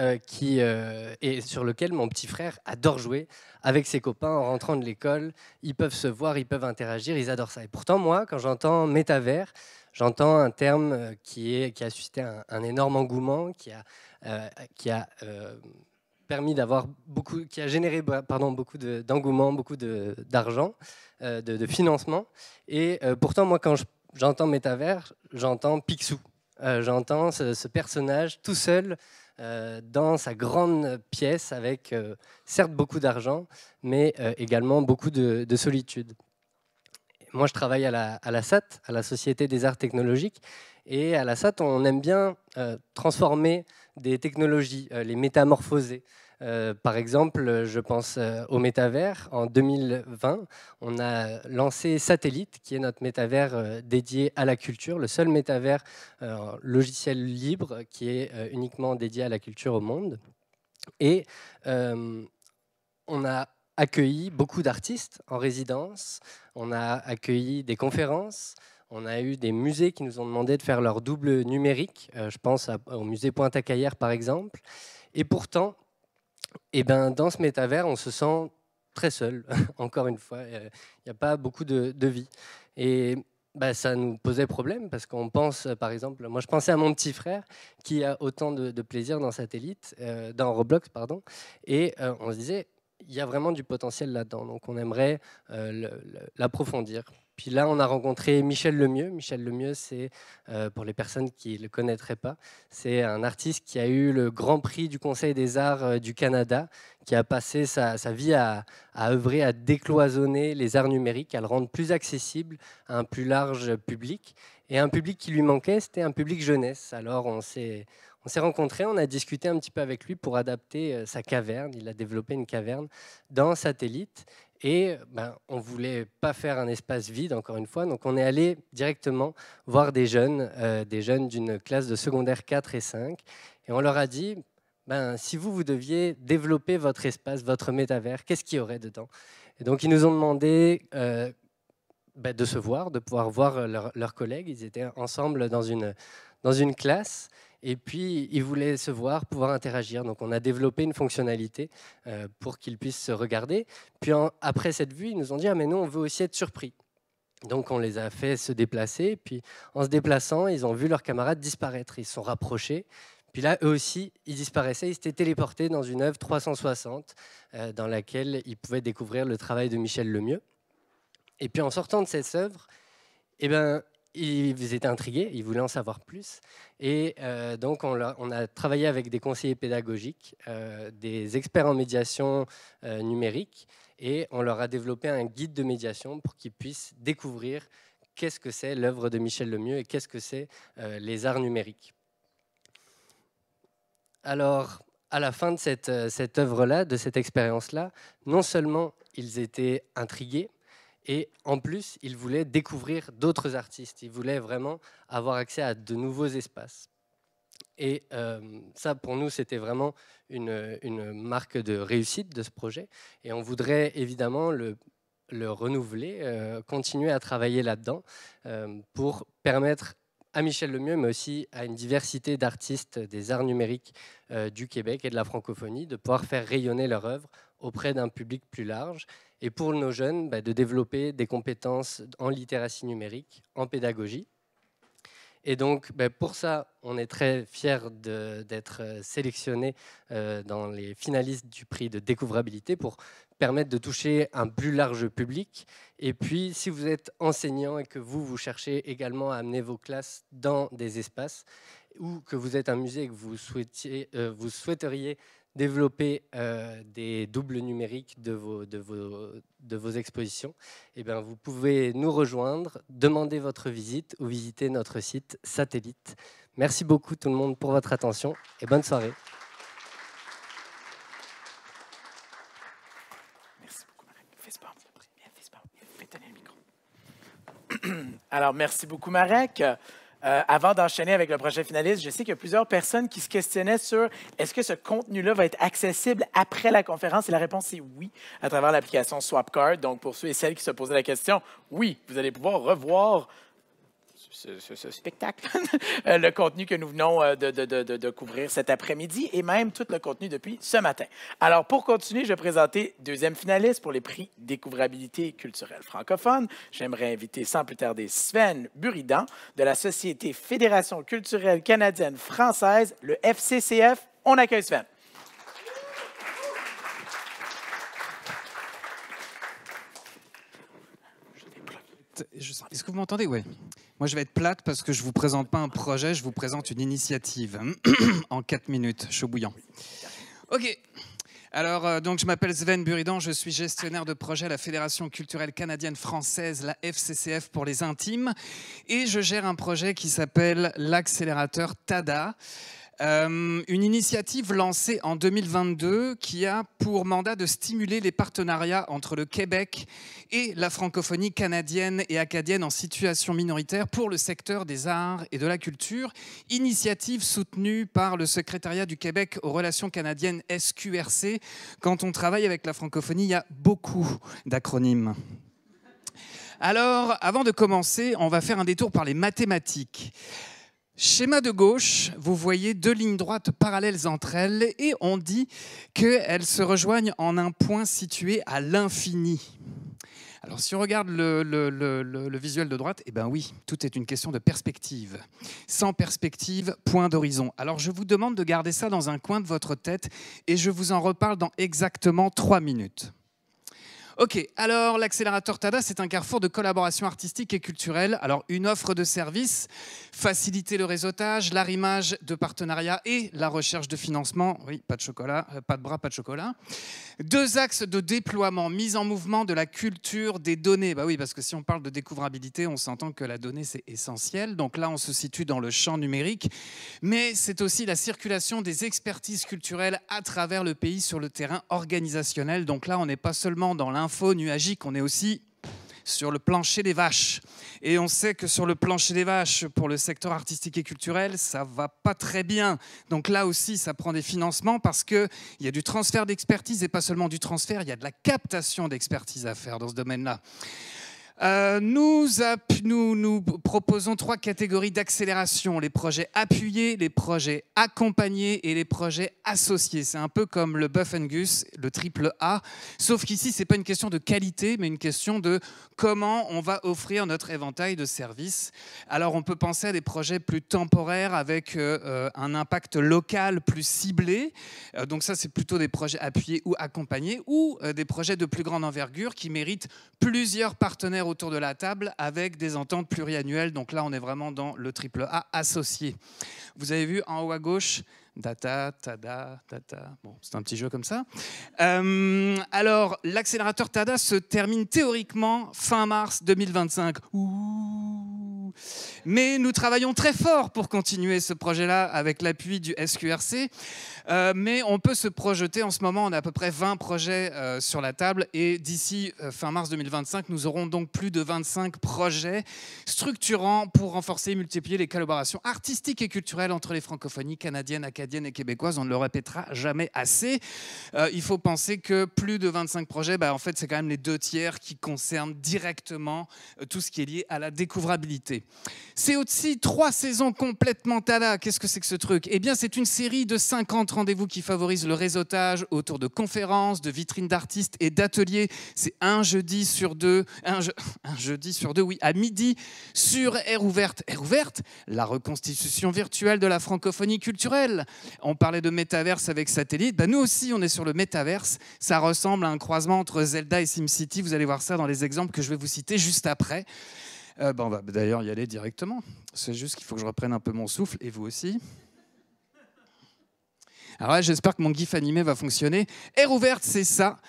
sur lequel mon petit frère adore jouer avec ses copains en rentrant de l'école. Ils peuvent se voir, ils peuvent interagir, ils adorent ça. Et pourtant, moi, quand j'entends métavers, j'entends un terme qui a suscité un énorme engouement, qui a permis d'avoir qui a généré beaucoup d'engouement, beaucoup d'argent, de financement. Et pourtant, moi, quand j'entends métavers, j'entends Picsou. J'entends ce personnage tout seul dans sa grande pièce avec certes beaucoup d'argent, mais également beaucoup de solitude. Moi, je travaille à la SAT, à la Société des arts technologiques. Et à la SAT, on aime bien transformer des technologies, les métamorphoser. Par exemple, je pense au métavers. En 2020, on a lancé Satellite, qui est notre métavers dédié à la culture, le seul métavers logiciel libre qui est uniquement dédié à la culture au monde. Et on a accueilli beaucoup d'artistes en résidence, on a accueilli des conférences, on a eu des musées qui nous ont demandé de faire leur double numérique. Je pense au musée Pointe-à-Caillère, par exemple. Et pourtant, dans ce métavers, on se sent très seul, encore une fois. Il n'y a pas beaucoup de vie. Et ça nous posait problème parce qu'on pense, par exemple, moi je pensais à mon petit frère qui a autant de plaisir dans Satellite, dans Roblox, pardon, et on se disait, il y a vraiment du potentiel là-dedans, donc on aimerait l'approfondir. Puis là, on a rencontré Michel Lemieux. Michel Lemieux, c'est, pour les personnes qui ne le connaîtraient pas, c'est un artiste qui a eu le Grand Prix du Conseil des arts du Canada, qui a passé sa vie à œuvrer à décloisonner les arts numériques, à le rendre plus accessible à un plus large public. Et un public qui lui manquait, c'était un public jeunesse. Alors on s'est rencontrés, on a discuté un petit peu avec lui pour adapter sa caverne. Il a développé une caverne dans Satellite. Et on ne voulait pas faire un espace vide, encore une fois. Donc, on est allé directement voir des jeunes d'une classe de secondaire 4 et 5. Et on leur a dit, si vous deviez développer votre espace, votre métavers, qu'est-ce qu'il y aurait dedans? Et donc, ils nous ont demandé de se voir, de pouvoir voir leurs collègues. Ils étaient ensemble dans une classe. Et puis, ils voulaient se voir, pouvoir interagir. Donc, on a développé une fonctionnalité pour qu'ils puissent se regarder. Puis, après cette vue, ils nous ont dit « Ah, mais nous, on veut aussi être surpris ». Donc, on les a fait se déplacer. Puis, en se déplaçant, ils ont vu leurs camarades disparaître. Ils se sont rapprochés. Puis là, eux aussi, ils disparaissaient. Ils s'étaient téléportés dans une œuvre 360 dans laquelle ils pouvaient découvrir le travail de Michel Lemieux. Et puis, en sortant de cette œuvre, eh ben, ils étaient intrigués, ils voulaient en savoir plus. Et donc, on a travaillé avec des conseillers pédagogiques, des experts en médiation numérique, et on leur a développé un guide de médiation pour qu'ils puissent découvrir qu'est-ce que c'est l'œuvre de Michel Lemieux et qu'est-ce que c'est les arts numériques. Alors, à la fin de cette œuvre-là, de cette expérience-là, non seulement ils étaient intrigués, et en plus, ils voulaient découvrir d'autres artistes. Ils voulaient vraiment avoir accès à de nouveaux espaces. Et ça, pour nous, c'était vraiment une marque de réussite de ce projet. Et on voudrait évidemment le renouveler, continuer à travailler là-dedans pour permettre à Michel Lemieux, mais aussi à une diversité d'artistes des arts numériques du Québec et de la francophonie, de pouvoir faire rayonner leur œuvre auprès d'un public plus large. Et pour nos jeunes, de développer des compétences en littératie numérique, en pédagogie. Et donc, pour ça, on est très fiers d'être sélectionnés dans les finalistes du prix de découvrabilité pour permettre de toucher un plus large public. Et puis, si vous êtes enseignant et que vous cherchez également à amener vos classes dans des espaces, ou que vous êtes un musée et que vous souhaiteriez développer des doubles numériques de vos expositions, eh bien, vous pouvez nous rejoindre, demander votre visite ou visiter notre site Satellite. Merci beaucoup tout le monde pour votre attention et bonne soirée. Merci beaucoup, Marek. Fais tenir le micro. Alors, merci beaucoup, Marek. Avant d'enchaîner avec le prochain finaliste, je sais qu'il y a plusieurs personnes qui se questionnaient sur est-ce que ce contenu-là va être accessible après la conférence? Et la réponse est oui, à travers l'application Swapcard. Donc, pour ceux et celles qui se posaient la question, oui, vous allez pouvoir revoir ce spectacle, le contenu que nous venons de couvrir cet après-midi et même tout le contenu depuis ce matin. Alors, pour continuer, je vais présenter deuxième finaliste pour les prix Découvrabilité culturelle francophone. J'aimerais inviter sans plus tarder Sven Buridan de la Société Fédération culturelle canadienne française, le FCCF. On accueille Sven. Est-ce que vous m'entendez? Oui. Moi, je vais être plate parce que je ne vous présente pas un projet, je vous présente une initiative en 4 minutes, chaud bouillant. OK. Alors, donc, je m'appelle Sven Buridan, je suis gestionnaire de projet à la Fédération culturelle canadienne française, la FCCF pour les intimes, et je gère un projet qui s'appelle l'accélérateur TADA. Une initiative lancée en 2022 qui a pour mandat de stimuler les partenariats entre le Québec et la francophonie canadienne et acadienne en situation minoritaire pour le secteur des arts et de la culture. Initiative soutenue par le Secrétariat du Québec aux relations canadiennes SQRC. Quand on travaille avec la francophonie, il y a beaucoup d'acronymes. Alors, avant de commencer, on va faire un détour par les mathématiques. Schéma de gauche, vous voyez 2 lignes droites parallèles entre elles et on dit qu'elles se rejoignent en un point situé à l'infini. Alors si on regarde le visuel de droite, eh bien oui, tout est une question de perspective. Sans perspective, point d'horizon. Alors je vous demande de garder ça dans un coin de votre tête et je vous en reparle dans exactement 3 minutes. Ok, alors l'accélérateur TADA, c'est un carrefour de collaboration artistique et culturelle. Alors une offre de services, faciliter le réseautage, l'arrimage de partenariats et la recherche de financement. Oui, pas de chocolat, pas de bras, pas de chocolat. 2 axes de déploiement, mise en mouvement de la culture des données. Bah oui, parce que si on parle de découvrabilité, on s'entend que la donnée, c'est essentiel. Donc là, on se situe dans le champ numérique. Mais c'est aussi la circulation des expertises culturelles à travers le pays sur le terrain organisationnel. Donc là, on n'est pas seulement dans l'info nuagique, on est aussi sur le plancher des vaches. Et on sait que sur le plancher des vaches, pour le secteur artistique et culturel, ça va pas très bien. Donc là aussi, ça prend des financements parce qu'il y a du transfert d'expertise et pas seulement du transfert, il y a de la captation d'expertise à faire dans ce domaine-là. Nous proposons 3 catégories d'accélération, les projets appuyés, les projets accompagnés et les projets associés. C'est un peu comme le Buff Gus, le triple A, sauf qu'ici, ce n'est pas une question de qualité, mais une question de comment on va offrir notre éventail de services. Alors, on peut penser à des projets plus temporaires avec un impact local plus ciblé. Donc ça, c'est plutôt des projets appuyés ou accompagnés, ou des projets de plus grande envergure qui méritent plusieurs partenaires autour de la table avec des ententes pluriannuelles. Donc là, on est vraiment dans le triple A associé. Vous avez vu en haut à gauche, data, tada, data. Bon, c'est un petit jeu comme ça. Alors, l'accélérateur TADA se termine théoriquement fin mars 2025. Ouh. Mais nous travaillons très fort pour continuer ce projet-là avec l'appui du SQRC. Mais on peut se projeter, en ce moment, on a à peu près 20 projets sur la table et d'ici fin mars 2025, nous aurons donc plus de 25 projets structurants pour renforcer et multiplier les collaborations artistiques et culturelles entre les francophonies canadiennes, acadiennes et québécoises. On ne le répétera jamais assez. Il faut penser que plus de 25 projets, en fait, c'est quand même les 2/3 qui concernent directement tout ce qui est lié à la découvrabilité. C'est aussi 3 saisons complètement TADA. Qu'est-ce que c'est que ce truc? Eh bien, c'est une série de 50 rendez-vous qui favorisent le réseautage autour de conférences, de vitrines d'artistes et d'ateliers. C'est un jeudi sur deux, oui, à midi sur Air Ouverte. Air Ouverte, la reconstitution virtuelle de la francophonie culturelle. On parlait de métaverse avec Satellite. Nous aussi, on est sur le métaverse. Ça ressemble à un croisement entre Zelda et SimCity. Vous allez voir ça dans les exemples que je vais vous citer juste après. On va d'ailleurs y aller directement. C'est juste qu'il faut que je reprenne un peu mon souffle, et vous aussi. Alors là, j'espère que mon GIF animé va fonctionner. Air Ouverte, c'est ça.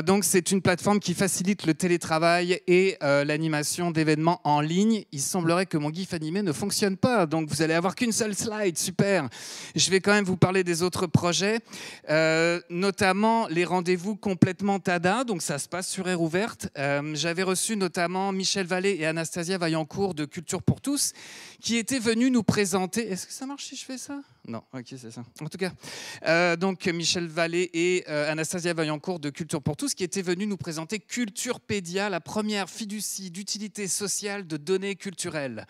Donc, c'est une plateforme qui facilite le télétravail et l'animation d'événements en ligne. Il semblerait que mon GIF animé ne fonctionne pas, donc vous allez avoir qu'une seule slide. Super. Je vais quand même vous parler des autres projets, notamment les rendez-vous complètement TADA. Donc, ça se passe sur Air Ouverte. J'avais reçu notamment Michel Vallée et Anastasia Vaillancourt de Culture pour tous, qui étaient venus nous présenter... Est-ce que ça marche si je fais ça? Non, ok, c'est ça. En tout cas, donc Michel Vallée et Anastasia Vaillancourt de Culture pour tous, qui étaient venus nous présenter Culturepédia, la première fiducie d'utilité sociale de données culturelles.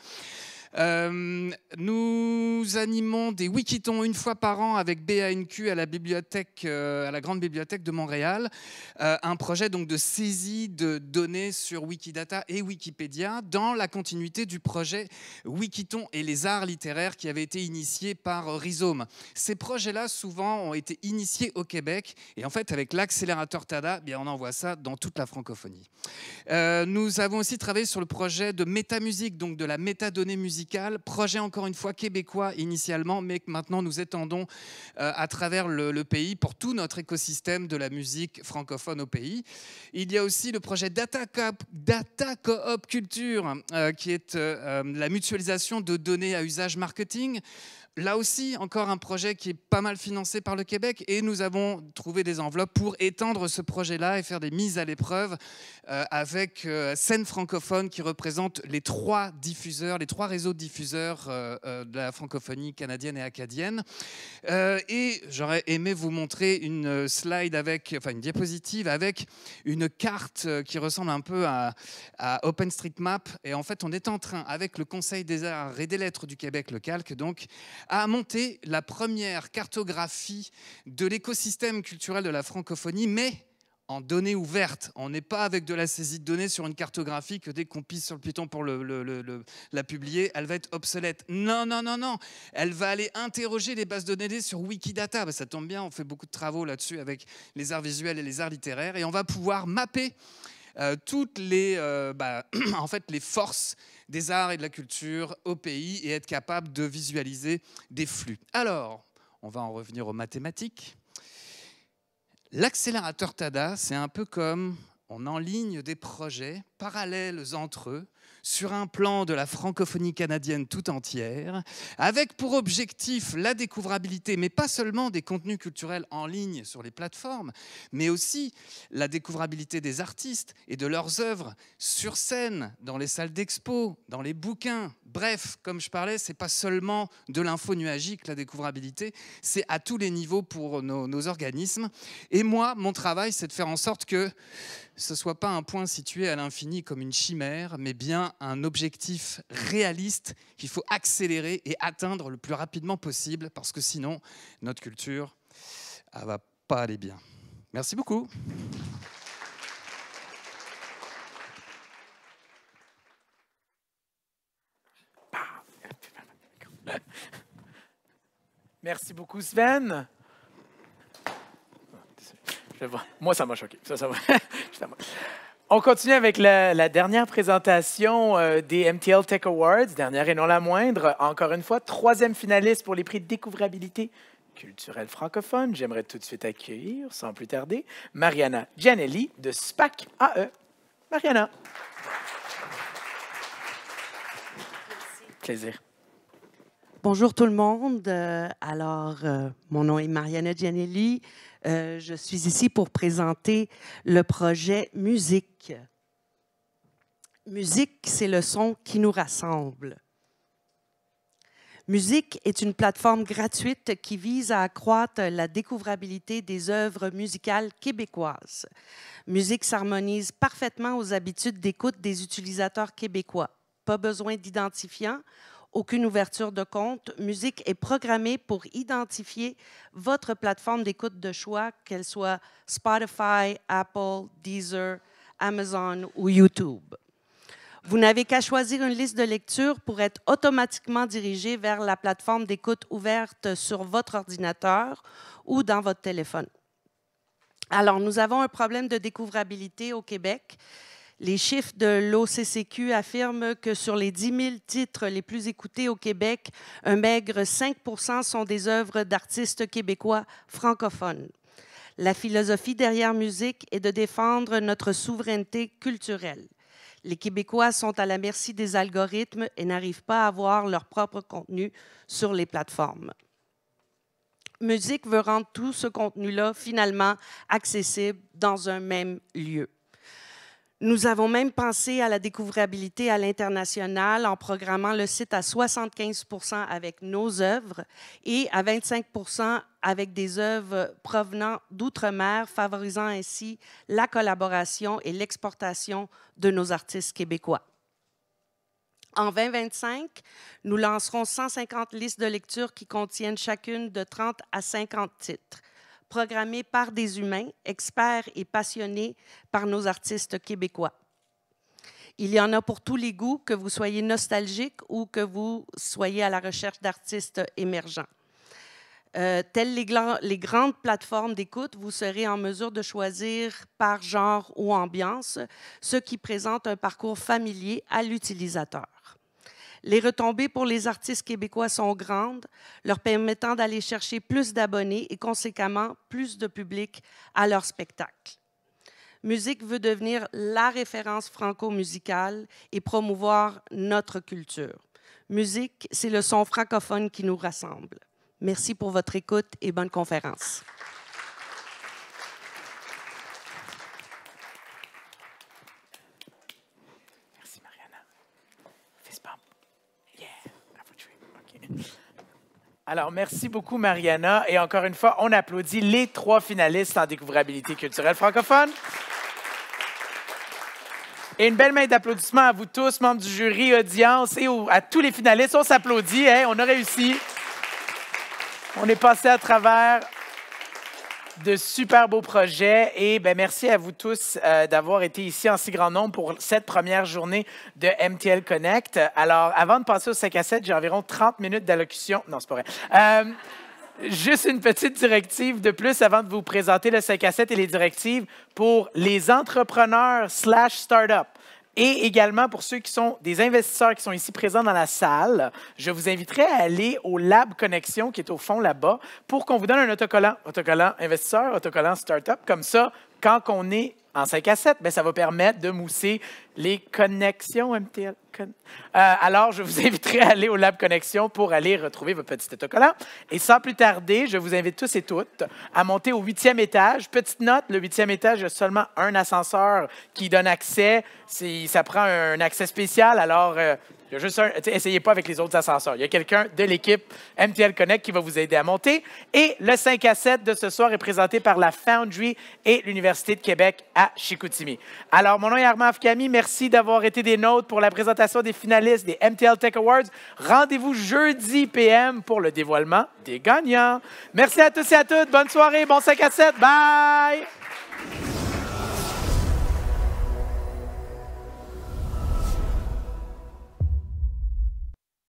Nous animons des wikitons une fois par an avec BANQ à la bibliothèque, à la grande bibliothèque de Montréal. Un projet donc de saisie de données sur Wikidata et Wikipédia dans la continuité du projet Wikiton et les arts littéraires qui avait été initié par Rhizome. Ces projets-là, souvent, ont été initiés au Québec et en fait, avec l'accélérateur TADA, on envoie ça dans toute la francophonie. Nous avons aussi travaillé sur le projet de métamusique, donc de la métadonnée musicale, projet encore une fois québécois initialement, mais que maintenant nous étendons à travers le pays pour tout notre écosystème de la musique francophone au pays. Il y a aussi le projet Data Coop Culture, qui est la mutualisation de données à usage marketing. Là aussi, encore un projet qui est pas mal financé par le Québec et nous avons trouvé des enveloppes pour étendre ce projet-là et faire des mises à l'épreuve avec Scène francophone qui représente les 3 diffuseurs, les 3 réseaux de diffuseurs de la francophonie canadienne et acadienne. Et j'aurais aimé vous montrer une slide une diapositive avec une carte qui ressemble un peu à OpenStreetMap. Et en fait, on est en train, avec le Conseil des arts et des lettres du Québec, le CALC, donc, à monter la première cartographie de l'écosystème culturel de la francophonie, mais en données ouvertes. On n'est pas avec de la saisie de données sur une cartographie que dès qu'on pisse sur le piton pour la publier, elle va être obsolète. Non, non, non, non. Elle va aller interroger les bases de données sur Wikidata. Ça tombe bien, on fait beaucoup de travaux là-dessus avec les arts visuels et les arts littéraires, et on va pouvoir mapper toutes les, en fait, les forces des arts et de la culture au pays et être capable de visualiser des flux. Alors, on va en revenir aux mathématiques. L'accélérateur TADA, c'est un peu comme on enligne des projets parallèles entre eux sur un plan de la francophonie canadienne tout entière, avec pour objectif la découvrabilité, mais pas seulement des contenus culturels en ligne sur les plateformes, mais aussi la découvrabilité des artistes et de leurs œuvres sur scène, dans les salles d'expo, dans les bouquins. Bref, comme je parlais, ce n'est pas seulement de l'info nuagique, la découvrabilité, c'est à tous les niveaux pour nos organismes. Et moi, mon travail, c'est de faire en sorte que ce ne soit pas un point situé à l'infini comme une chimère, mais bien un objectif réaliste qu'il faut accélérer et atteindre le plus rapidement possible, parce que sinon, notre culture ne va pas aller bien. Merci beaucoup. Merci beaucoup, Sven. Moi, ça m'a choqué. Ça va. On continue avec la dernière présentation des MTL Tech Awards, dernière et non la moindre. Encore une fois, 3e finaliste pour les prix de découvrabilité culturelle francophone. J'aimerais tout de suite accueillir, sans plus tarder, Mariana Gianelli de SPAC AE. Mariana. Plaisir. Bonjour tout le monde. Mon nom est Mariana Gianelli. Je suis ici pour présenter le projet Musique. Musique, c'est le son qui nous rassemble. Musique est une plateforme gratuite qui vise à accroître la découvrabilité des œuvres musicales québécoises. Musique s'harmonise parfaitement aux habitudes d'écoute des utilisateurs québécois. Pas besoin d'identifiant. Aucune ouverture de compte. Musique est programmée pour identifier votre plateforme d'écoute de choix, qu'elle soit Spotify, Apple, Deezer, Amazon ou YouTube. Vous n'avez qu'à choisir une liste de lecture pour être automatiquement dirigé vers la plateforme d'écoute ouverte sur votre ordinateur ou dans votre téléphone. Alors, nous avons un problème de découvrabilité au Québec. Les chiffres de l'OCCQ affirment que sur les 10 000 titres les plus écoutés au Québec, un maigre 5 % sont des œuvres d'artistes québécois francophones. La philosophie derrière Musique est de défendre notre souveraineté culturelle. Les Québécois sont à la merci des algorithmes et n'arrivent pas à avoir leur propre contenu sur les plateformes. Musique veut rendre tout ce contenu-là finalement accessible dans un même lieu. Nous avons même pensé à la découvrabilité à l'international en programmant le site à 75 % avec nos œuvres et à 25 % avec des œuvres provenant d'outre-mer, favorisant ainsi la collaboration et l'exportation de nos artistes québécois. En 2025, nous lancerons 150 listes de lecture qui contiennent chacune de 30 à 50 titres, programmés par des humains, experts et passionnés par nos artistes québécois. Il y en a pour tous les goûts, que vous soyez nostalgique ou que vous soyez à la recherche d'artistes émergents. Telles les grandes plateformes d'écoute, vous serez en mesure de choisir par genre ou ambiance, ce qui présente un parcours familier à l'utilisateur. Les retombées pour les artistes québécois sont grandes, leur permettant d'aller chercher plus d'abonnés et conséquemment plus de public à leur spectacle. Musique veut devenir la référence franco-musicale et promouvoir notre culture. Musique, c'est le son francophone qui nous rassemble. Merci pour votre écoute et bonne conférence. Merci, Mariana. Fist bump. Yeah. Alors, merci beaucoup, Mariana. Et encore une fois, on applaudit les 3 finalistes en découvrabilité culturelle francophone. Et une belle main d'applaudissements à vous tous, membres du jury, audience, et à tous les finalistes. On s'applaudit, hein? On a réussi. On est passé à travers de super beaux projets. Et bien, merci à vous tous d'avoir été ici en si grand nombre pour cette première journée de MTL Connect. Alors, avant de passer au 5 à 7, j'ai environ 30 minutes d'allocution. Non, c'est pas vrai. Juste une petite directive de plus avant de vous présenter le 5 à 7 et les directives pour les entrepreneurs / startups. Et également pour ceux qui sont des investisseurs qui sont ici présents dans la salle, je vous inviterai à aller au Lab Connexion qui est au fond là-bas pour qu'on vous donne un autocollant. Autocollant investisseur, autocollant startup. Comme ça, quand on est en 5 à 7, bien, ça va permettre de mousser les connexions MTL. Alors, je vous inviterai à aller au Lab Connexion pour aller retrouver votre petit autocollant. Et sans plus tarder, je vous invite tous et toutes à monter au 8e étage. Petite note, le 8e étage, il y a seulement un ascenseur qui donne accès. Ça prend un accès spécial, alors il y a juste essayez pas avec les autres ascenseurs. Il y a quelqu'un de l'équipe MTL Connect qui va vous aider à monter. Et le 5 à 7 de ce soir est présenté par la Foundry et l'Université de Québec à Chicoutimi. Alors, mon nom est Armand Afkami. Merci d'avoir été des nôtres pour la présentation des finalistes des MTL Tech Awards. Rendez-vous jeudi PM pour le dévoilement des gagnants. Merci à tous et à toutes. Bonne soirée. Bon 5 à 7. Bye!